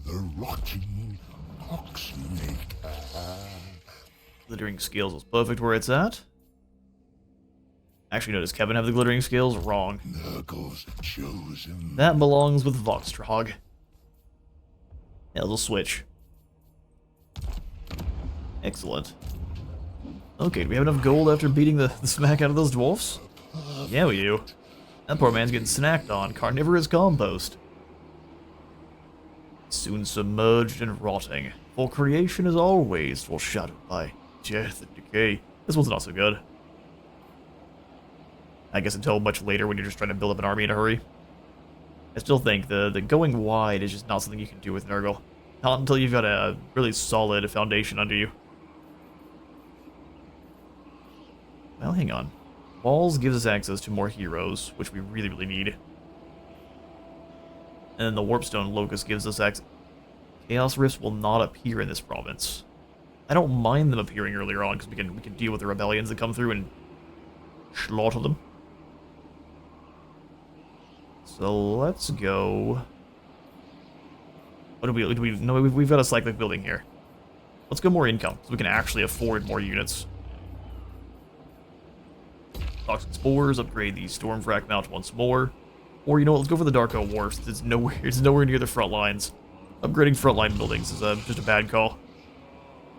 The rotting Poxmaker. Glittering Scales was perfect where it's at. Actually, no, does Kevin have the Glittering Scales? Wrong. Nurgle's chosen. That belongs with Voxtrog. Yeah, they'll switch. Excellent. Okay, do we have enough gold after beating the smack out of those dwarfs? Yeah, we do. That poor man's getting snacked on. Carnivorous compost. Soon submerged and rotting. For creation is always foreshadowed by death and decay. This one's not so good. I guess until much later when you're just trying to build up an army in a hurry. I still think the going wide is just not something you can do with Nurgle. Not until you've got a really solid foundation under you. Well, hang on. Walls gives us access to more heroes, which we really, really need. And then the Warpstone Locust gives us access. Chaos Rifts will not appear in this province. I don't mind them appearing earlier on, because we can deal with the rebellions that come through and slaughter them. So let's go. What do we no, we've got a cyclic building here. Let's go more income, so we can actually afford more units. Toxic Spores, upgrade the Stormfrack mount once more. Or, you know what, let's go for the Darko Wharfs. It's nowhere near the front lines. Upgrading frontline buildings is just a bad call.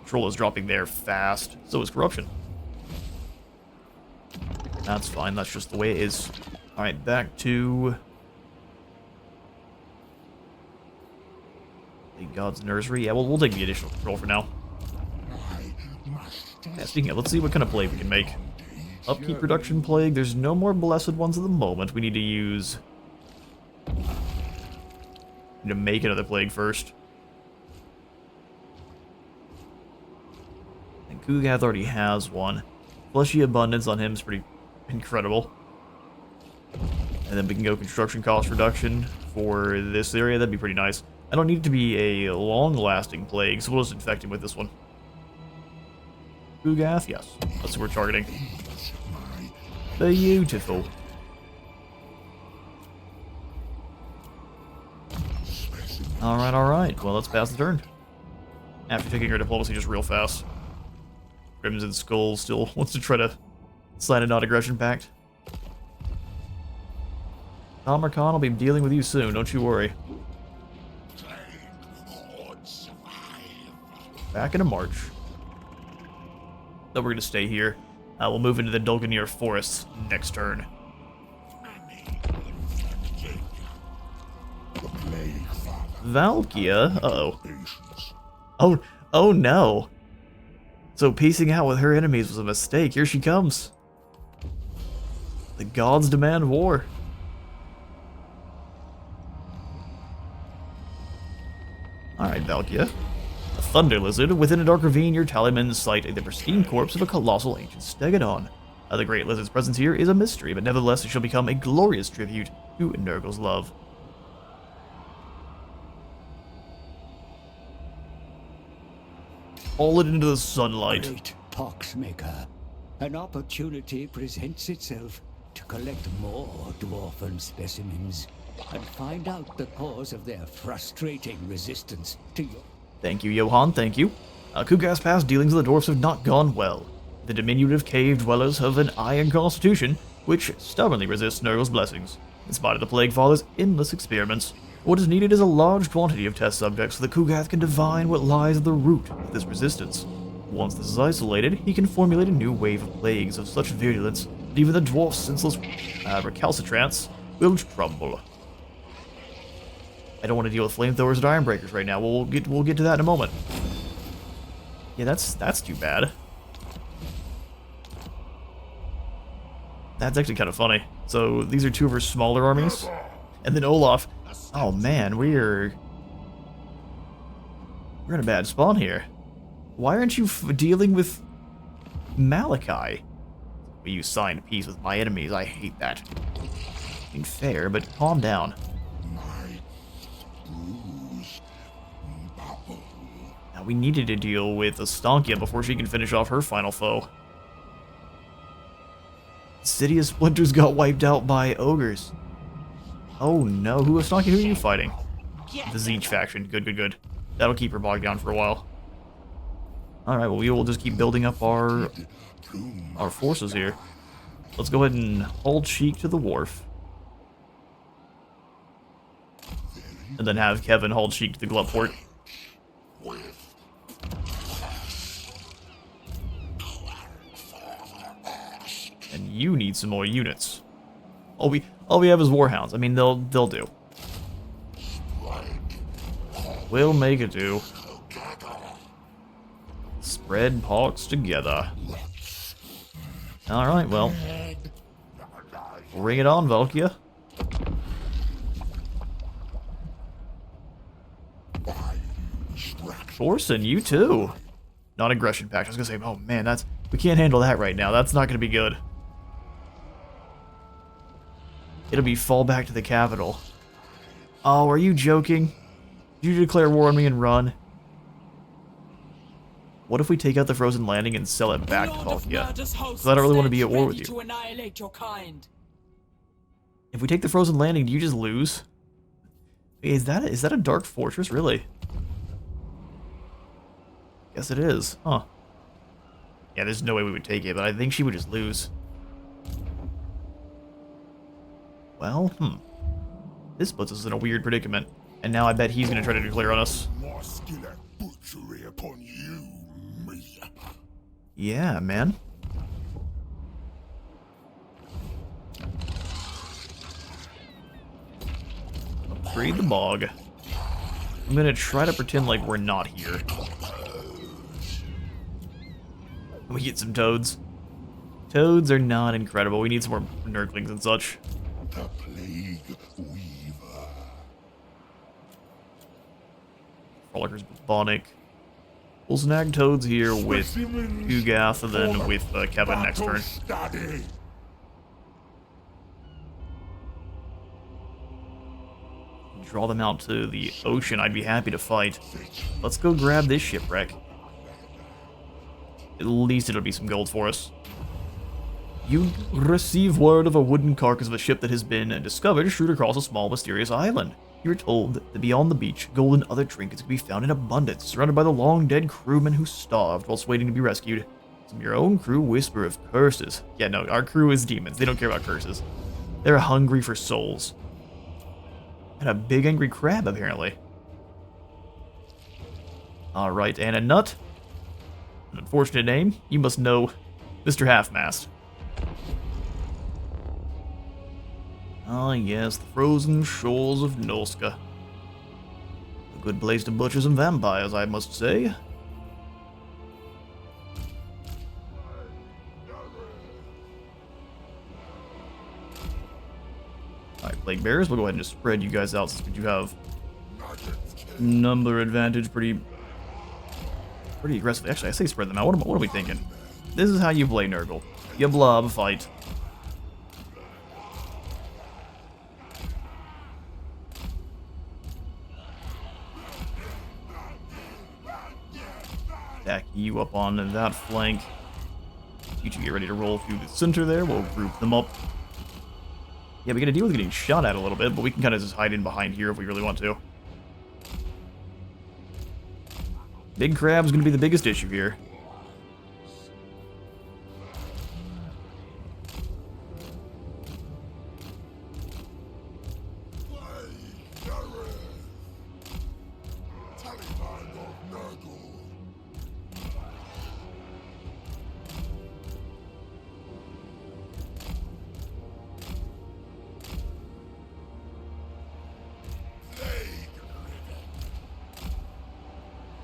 Control is dropping there fast. So is Corruption. That's fine, that's just the way it is. Alright, back to... the God's Nursery. Yeah, we'll take the additional control for now. Yeah, speaking of, let's see what kind of plague we can make. Upkeep Production Plague. There's no more Blessed ones at the moment. We need to use... need to make another plague first. And Kugath already has one. Fleshy Abundance on him is pretty incredible. And then we can go Construction Cost Reduction for this area. That'd be pretty nice. I don't need it to be a long-lasting plague, so we'll just infect him with this one. Kugath? Yes. That's what we're targeting. Beautiful. Alright. Well, let's pass the turn. After taking our diplomacy just real fast. Crimson Skull still wants to try to sign a non-aggression pact. Tamarkan will be dealing with you soon, don't you worry. Back into March. So we're going to stay here. We'll move into the Dulganir Forests next turn. Valkia? Uh-oh. Oh no. So piecing out with her enemies was a mistake. Here she comes. The gods demand war. Alright, Valkia. A thunder lizard. Within a dark ravine, your tallymen sight the pristine corpse of a colossal ancient stegodon. The great lizard's presence here is a mystery, but nevertheless it shall become a glorious tribute to Nurgle's love. Haul it into the sunlight. Great Poxmaker. An opportunity presents itself to collect more Dwarven specimens and find out the cause of their frustrating resistance to your... Thank you, Johan, thank you. Kugath's past dealings with the dwarfs have not gone well. The diminutive cave dwellers have an iron constitution, which stubbornly resists Nurgle's blessings. In spite of the Plaguefather's endless experiments, what is needed is a large quantity of test subjects so the Kugath can divine what lies at the root of this resistance. Once this is isolated, he can formulate a new wave of plagues of such virulence that even the dwarf's senseless recalcitrants will crumble. I don't want to deal with flamethrowers and ironbreakers right now. We'll get to that in a moment. Yeah, that's too bad. That's actually kind of funny. So these are two of her smaller armies, and then Olaf. Oh man, we're in a bad spawn here. Why aren't you dealing with Malachi? You signed peace with my enemies. I hate that. Being fair, but calm down. Now we needed to deal with Astankia before she can finish off her final foe. City of Splinters got wiped out by ogres. Oh no, who are you fighting? The Zeech faction. Good, good, good. That'll keep her bogged down for a while. Alright, well we will just keep building up our forces here. Let's go ahead and hold Sheik to the wharf. And then have Kevin hold Sheik to the Glut-port. And you need some more units. All we have is Warhounds. I mean, they'll do. We'll make it do. Spread parks together. Alright, well. Bring it on, Valkia. Thorson, you too. Non-aggression pact. I was gonna say, oh man, we can't handle that right now. That's not gonna be good. It'll be fall back to the capital. Oh, are you joking? Did you declare war on me and run? What if we take out the frozen landing and sell it back to Valkia? Because I don't really want to be at war with you. If we take the frozen landing, do you just lose? Is that a dark fortress, really? Guess it is. Huh. Yeah, there's no way we would take it, but I think she would just lose. Well, this puts us in a weird predicament. And now I bet he's gonna try to declare on us. More skill at butchery upon you, me. Yeah, man. Upgrade the bog. I'm gonna try to pretend like we're not here. We get some toads. Toads are not incredible. We need some more nurglings and such. The Plague Weaver. Frolickers Bonic. We'll snag toads here with Ugath and then with Kevin next turn. Study. Draw them out to the ocean. I'd be happy to fight. Let's go grab this shipwreck. At least it'll be some gold for us. You receive word of a wooden carcass of a ship that has been discovered shoot across a small mysterious island. You are told that beyond the beach, gold and other trinkets can be found in abundance, surrounded by the long-dead crewmen who starved whilst waiting to be rescued. Some of your own crew whisper of curses. Yeah, no, our crew is demons. They don't care about curses. They're hungry for souls. And a big angry crab, apparently. Alright, and a nut. An unfortunate name. You must know Mr. Half-Mast. Ah, yes, the frozen shores of Norska. A good place to butcher some vampires, I must say. Alright, Plague Bearers, we'll go ahead and just spread you guys out since we do have number advantage pretty aggressively. Actually, I say spread them out. What are we thinking? This is how you play Nurgle. You blob fight. Stack you up on that flank. You two get ready to roll through the center there. We'll group them up. Yeah, we gotta deal with getting shot at a little bit, but we can kind of just hide in behind here if we really want to. Big crab's gonna be the biggest issue here.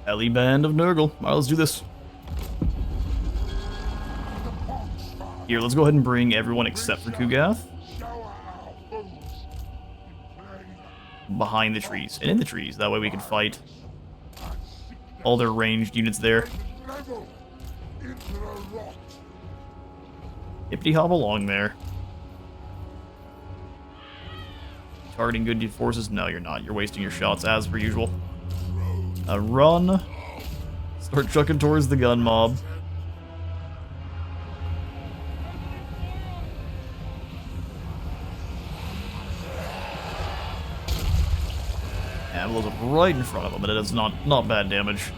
Ellie Band of Nurgle. Alright, let's do this. Here, let's go ahead and bring everyone except for Kugath behind the trees and in the trees. That way we can fight all their ranged units there. Hippity hop along there. Targeting good forces? No, you're not. You're wasting your shots as per usual. Run. Start chucking towards the gun mob. Yeah, blows up right in front of him, but it is not bad damage.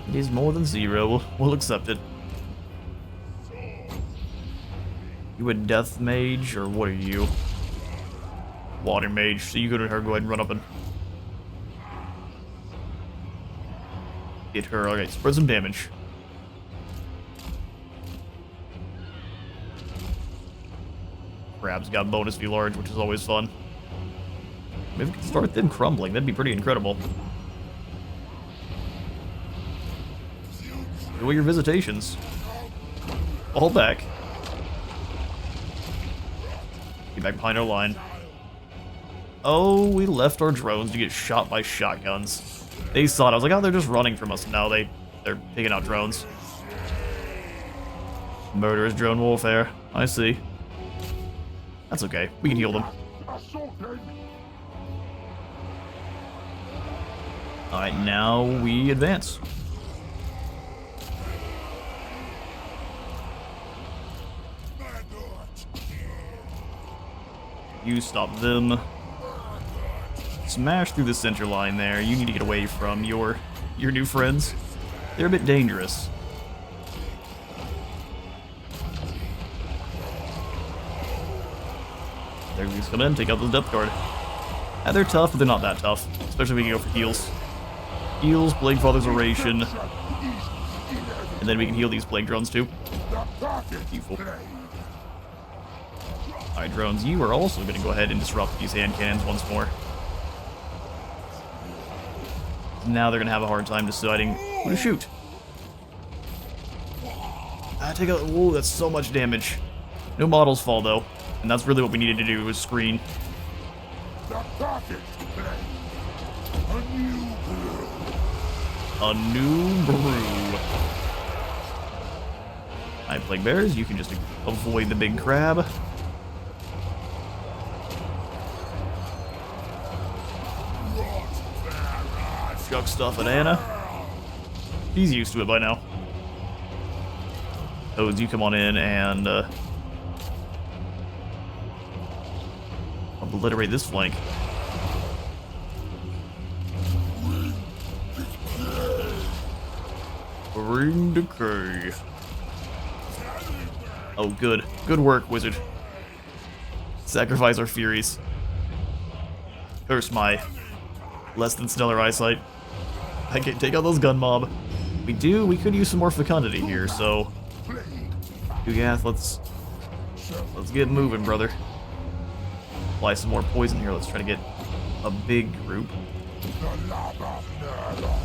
It is more than 0. We'll accept it. You a death mage, or what are you? Water mage, so you go ahead and run up and hit her. Okay, spread some damage. Crab's got bonus V large, which is always fun. Maybe we can start them crumbling, that'd be pretty incredible. Do your visitations. Fall back. Get back behind our line. Oh, we left our drones to get shot by shotguns. They saw it. I was like, oh, they're just running from us. No, they're picking out drones. Murderous drone warfare. I see. That's okay. We can heal them. Alright, now we advance. You stop them. Smash through the center line there. You need to get away from your new friends. They're a bit dangerous. They're just gonna take out those depth guard. They're tough, but they're not that tough. Especially if we can go for heals. Heals, Plaguefather's Oration. And then we can heal these plague drones too. Beautiful. Alright, drones, you are also going to go ahead and disrupt these hand cannons once more. Now they're going to have a hard time deciding who to shoot. Take out. Whoa, that's so much damage. No models fall, though. And that's really what we needed to do, was screen. A new brew. Alright, Plague Bears, you can just avoid the big crab. Chuck stuff at Anna. He's used to it by now. Toads, you come on in and obliterate this flank. Bring decay. Oh, good. Good work, wizard. Sacrifice our furies. Curse my less than stellar eyesight. I can take out those gun mob. We could use some more fecundity here, so Kugath, let's get moving, brother. Apply some more poison here. Let's try to get a big group. The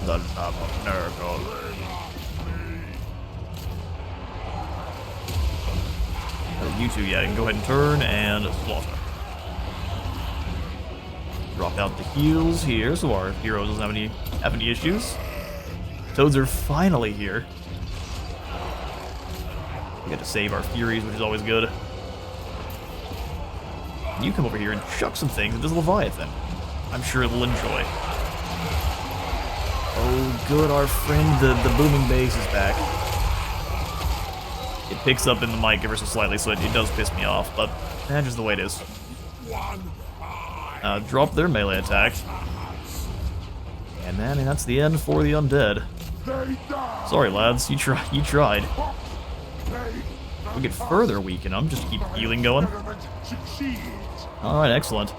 love of Nurgle. Oh, you two, yeah, you can go ahead and turn and slaughter. Drop out the heals here, so our heroes doesn't have any issues. Toads are finally here. We got to save our Furies, which is always good. You come over here and chuck some things at this Leviathan. I'm sure it'll enjoy. Oh, good, our friend, the booming bass is back. It picks up in the mic ever so slightly, so it does piss me off, but that's just the way it is. Drop their melee attack. And then that's the end for the undead. Sorry, lads, you tried. We get further weaken them, just keep healing going. Alright, excellent.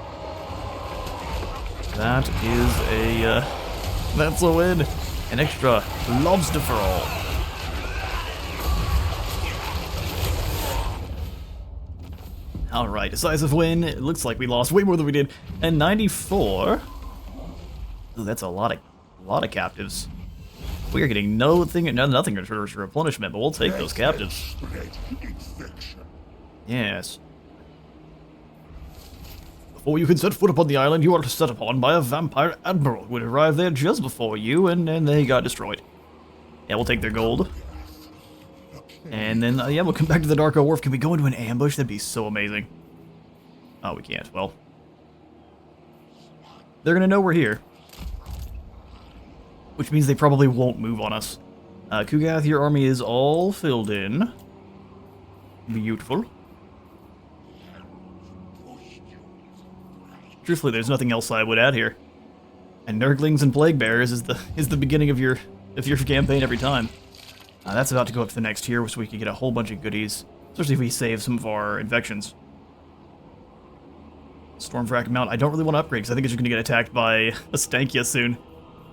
That is that's a win. An extra lobster for all. Alright, decisive win. It looks like we lost way more than we did. And 94. Ooh, that's a lot A lot of captives. We are getting nothing in replenishment, but we'll take those captives. Spread infection. Yes. Before you can set foot upon the island, you are set upon by a vampire admiral who would arrive there just before you, and they got destroyed. Yeah, we'll take their gold. And then, yeah, we'll come back to the Darko Wharf. Can we go into an ambush? That'd be so amazing. Oh, we can't. Well, they're gonna know we're here. Which means they probably won't move on us. Kugath, your army is all filled in. Beautiful. Truthfully, there's nothing else I would add here. And Nurglings and Plague Bearers is the beginning of your campaign every time. That's about to go up to the next tier, so we can get a whole bunch of goodies, especially if we save some of our infections. Stormfrack Mount, I don't really want to upgrade because I think it's just going to get attacked by a Stankia soon.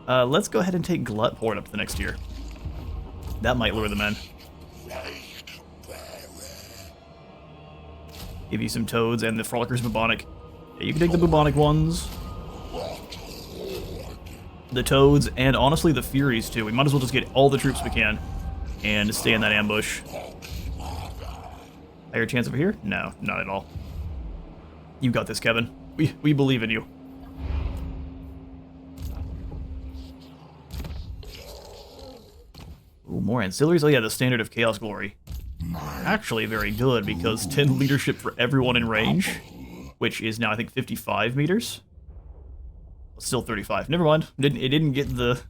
Let's go ahead and take Glutport up to the next tier. That might lure them in. Give you some Toads and the Frolickers Bubonic. Yeah, you can take the Bubonic ones. The Toads, and honestly the Furies too. We might as well just get all the troops we can and stay in that ambush. Higher chance over here? No, not at all. You got this, Kevin. We believe in you. Ooh, more ancillaries? Oh yeah, the Standard of Chaos Glory. Actually very good, because 10 leadership for everyone in range, which is now, I think, 55 meters. Still 35. Never mind. It didn't get the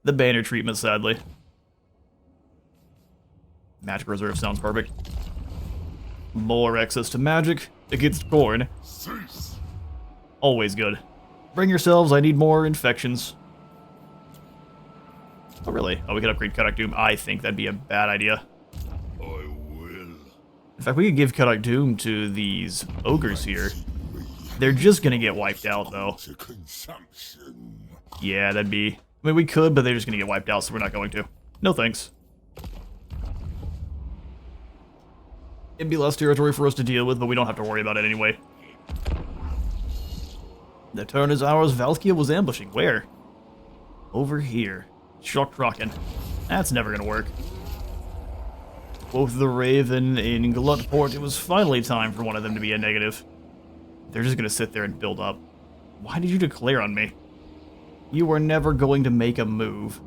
banner treatment, sadly. Magic Reserve sounds perfect. More access to magic against Khorne. Always good. Bring yourselves, I need more infections. Oh, really? Oh, we could upgrade Karak Doom. I think that'd be a bad idea. I will. In fact, we could give Karak Doom to these ogres here. They're just gonna get wiped out, though. To consumption. Yeah, that'd be... I mean, we could, but they're just gonna get wiped out, so we're not going to. No thanks. It'd be less territory for us to deal with, but we don't have to worry about it anyway. The turn is ours. Valkia was ambushing. Where? Over here. Shock Rockin'. That's never gonna work. Both the Raven in Glutport, it was finally time for one of them to be a negative. They're just gonna sit there and build up. Why did you declare on me? You were never going to make a move.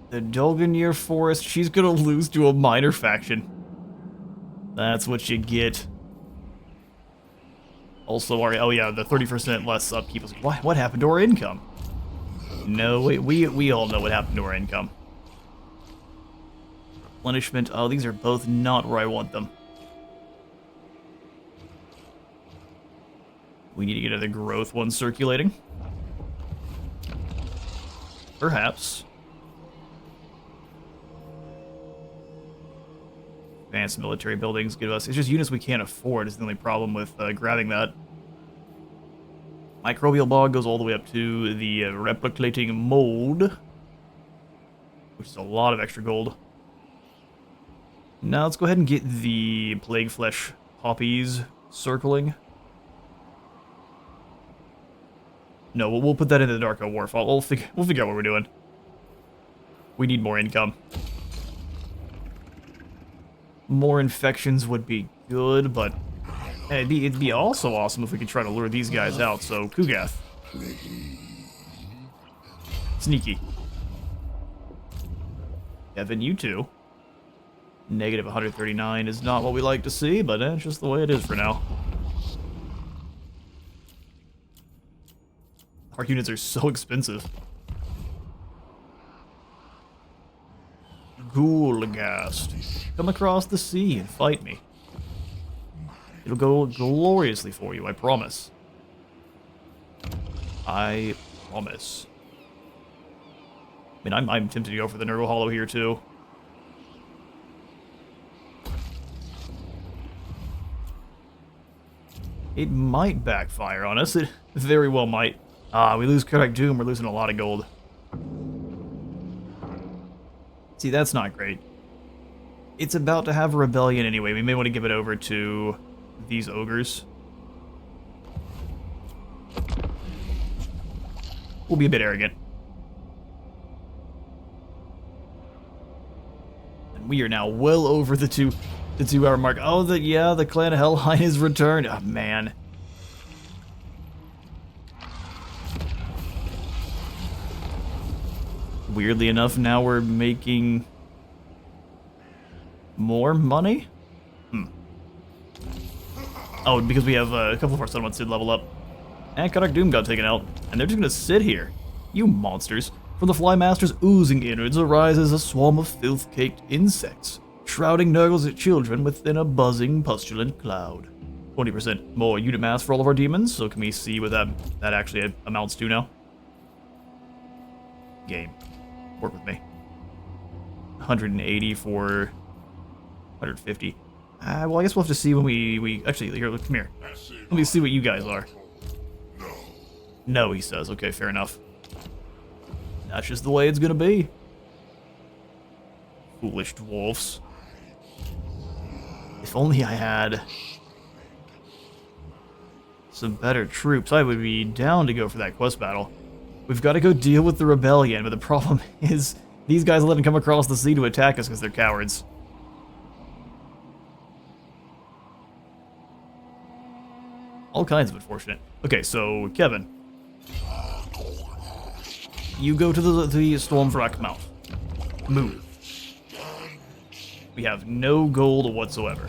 The Dolganir Forest, she's gonna lose to a minor faction. That's what you get. Also, oh yeah, the 30% less upkeep. What happened to our income? No, we all know what happened to our income. Replenishment, oh, these are both not where I want them. We need to get another growth one circulating. Perhaps. Advanced military buildings give us... It's just units we can't afford is the only problem with grabbing that. Microbial Bog goes all the way up to the replicating mold, which is a lot of extra gold. Now let's go ahead and get the Plague Flesh poppies circling. No, we'll put that into the Darko Wharf. We'll figure out what we're doing. We need more income. More infections would be good, but hey, it'd be also awesome if we could try to lure these guys out, so Kugath. Sneaky. Evan, you too. Negative 139 is not what we like to see, but it's just the way it is for now. Our units are so expensive. Ghoulgast. Come across the sea and fight me. It'll go gloriously for you, I promise. I promise. I mean, I'm tempted to go for the Nurgle Hollow here, too. It might backfire on us. It very well might. Ah, we lose Karak Doom, we're losing a lot of gold. See, that's not great. It's about to have a rebellion anyway. We may want to give it over to these ogres. We'll be a bit arrogant. And we are now well over the 2 hour mark. Oh, the Clan of Hellhine has returned. Oh, man. Weirdly enough, now we're making more money? Oh, because we have a couple of our settlements did level up. And Karak Doom got taken out, and they're just gonna sit here. You monsters. From the Fly Master's oozing innards arises a swarm of filth-caked insects, shrouding Nurgle's children within a buzzing, pustulant cloud. 20% more unit mass for all of our demons, so can we see what that actually amounts to now? Game. Work with me. 180 for 150. Well, I guess we'll have to see when we actually, here, come here. Let me see what you guys are. No, he says. Okay, fair enough. That's just the way it's gonna be. Foolish dwarfs. If only I had some better troops, I would be down to go for that quest battle. We've got to go deal with the rebellion, but the problem is these guys let them come across the sea to attack us because they're cowards. All kinds of unfortunate. Okay, so Kevin, you go to the Stormwrack mouth. Move. We have no gold whatsoever.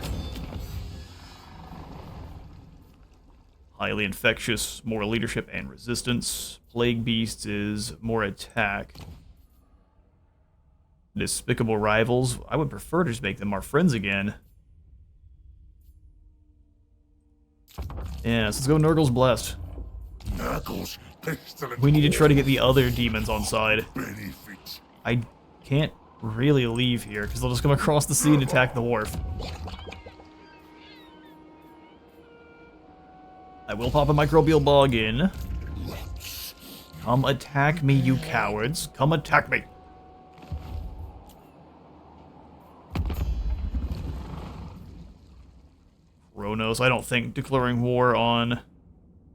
Highly infectious, more leadership and resistance. Plague Beast is more attack. Despicable Rivals, I would prefer to just make them our friends again. Yeah, so let's go Nurgle's Blessed. Nurgle's pestilent. We need to try to get the other demons on side. Benefits. I can't really leave here, because they'll just come across the sea and attack the wharf. I will pop a microbial bog in. Come attack me, you cowards. Come attack me. Kronos, I don't think declaring war on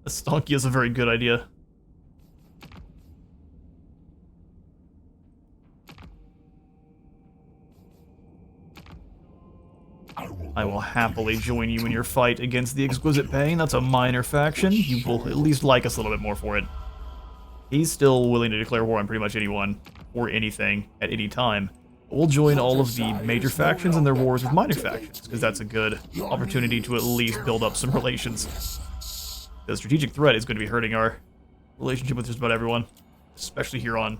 Estonkia is a very good idea. I will happily join you in your fight against the Exquisite Pain. That's a minor faction. You will at least like us a little bit more for it. He's still willing to declare war on pretty much anyone or anything at any time. We'll join all of the major factions in their wars with minor factions, because that's a good opportunity to at least build up some relations. The strategic threat is going to be hurting our relationship with just about everyone, especially here on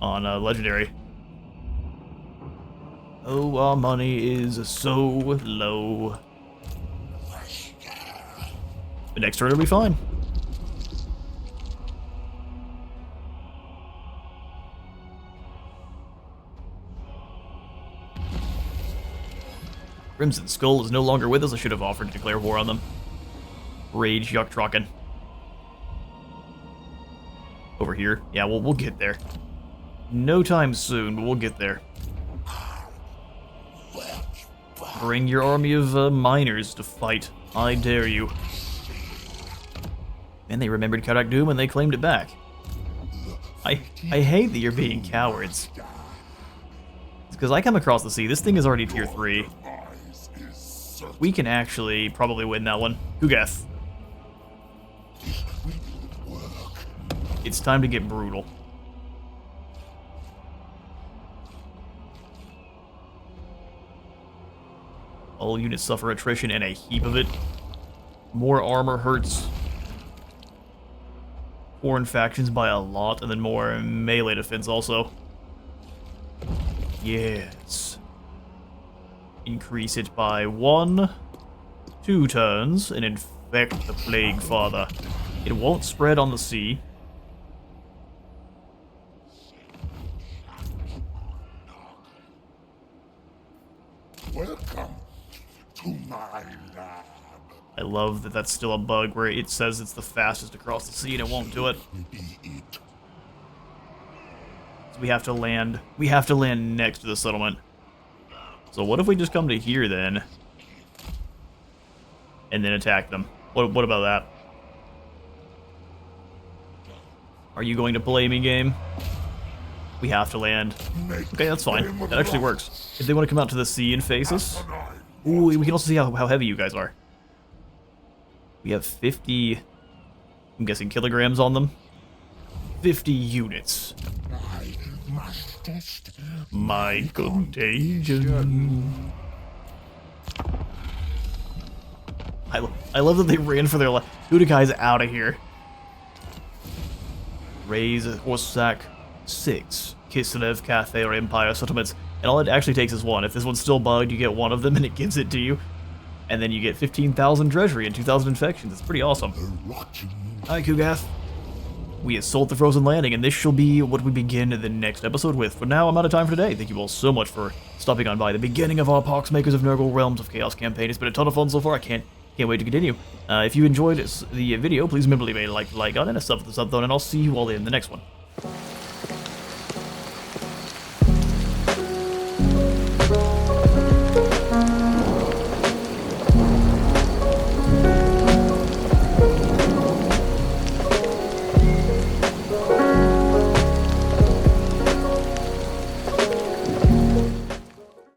Legendary. Oh, our money is so low. The next turn will be fine. Crimson Skull is no longer with us. I should have offered to declare war on them. Rage Yuck Trocken. Over here. Yeah, we'll get there. No time soon, but we'll get there. Bring your army of miners to fight. I dare you. And they remembered Karak Doom and they claimed it back. I hate that you're being cowards. It's because I come across the sea. This thing is already tier 3. We can actually probably win that one. Kugath. It's time to get brutal. All units suffer attrition and a heap of it. More armor hurts foreign factions by a lot, and then more melee defense also. Yes. Increase it by 1, 2 turns, and infect the Plaguefather. It won't spread on the sea. Welcome to my lab. I love that that's still a bug where it says it's the fastest across the sea and it won't do it. So we have to land. We have to land next to the settlement. So what if we just come to here then? and then attack them. What about that? Are you going to play me, game? We have to land. Okay, that's fine. That actually works. If they want to come out to the sea and face us... Ooh, we can also see how heavy you guys are. We have 50... I'm guessing kilograms on them. 50 units. I must test My contagion. I love that they ran for their life. Udagai's out of here. Raise Orsak 6. Kislev, Cathay, or Empire settlements. And all it actually takes is one. If this one's still bugged, you get one of them and it gives it to you. And then you get 15,000 treasury and 2,000 infections. It's pretty awesome. Hi, Kugath. We assault the Frozen Landing, and this shall be what we begin the next episode with. For now, I'm out of time for today. Thank you all so much for stopping on by the beginning of our Poxmakers of Nurgle Realms of Chaos campaign. It's been a ton of fun so far. I can't wait to continue. If you enjoyed the video, please remember to leave a like on it, a sub for the sub, and I'll see you all in the next one.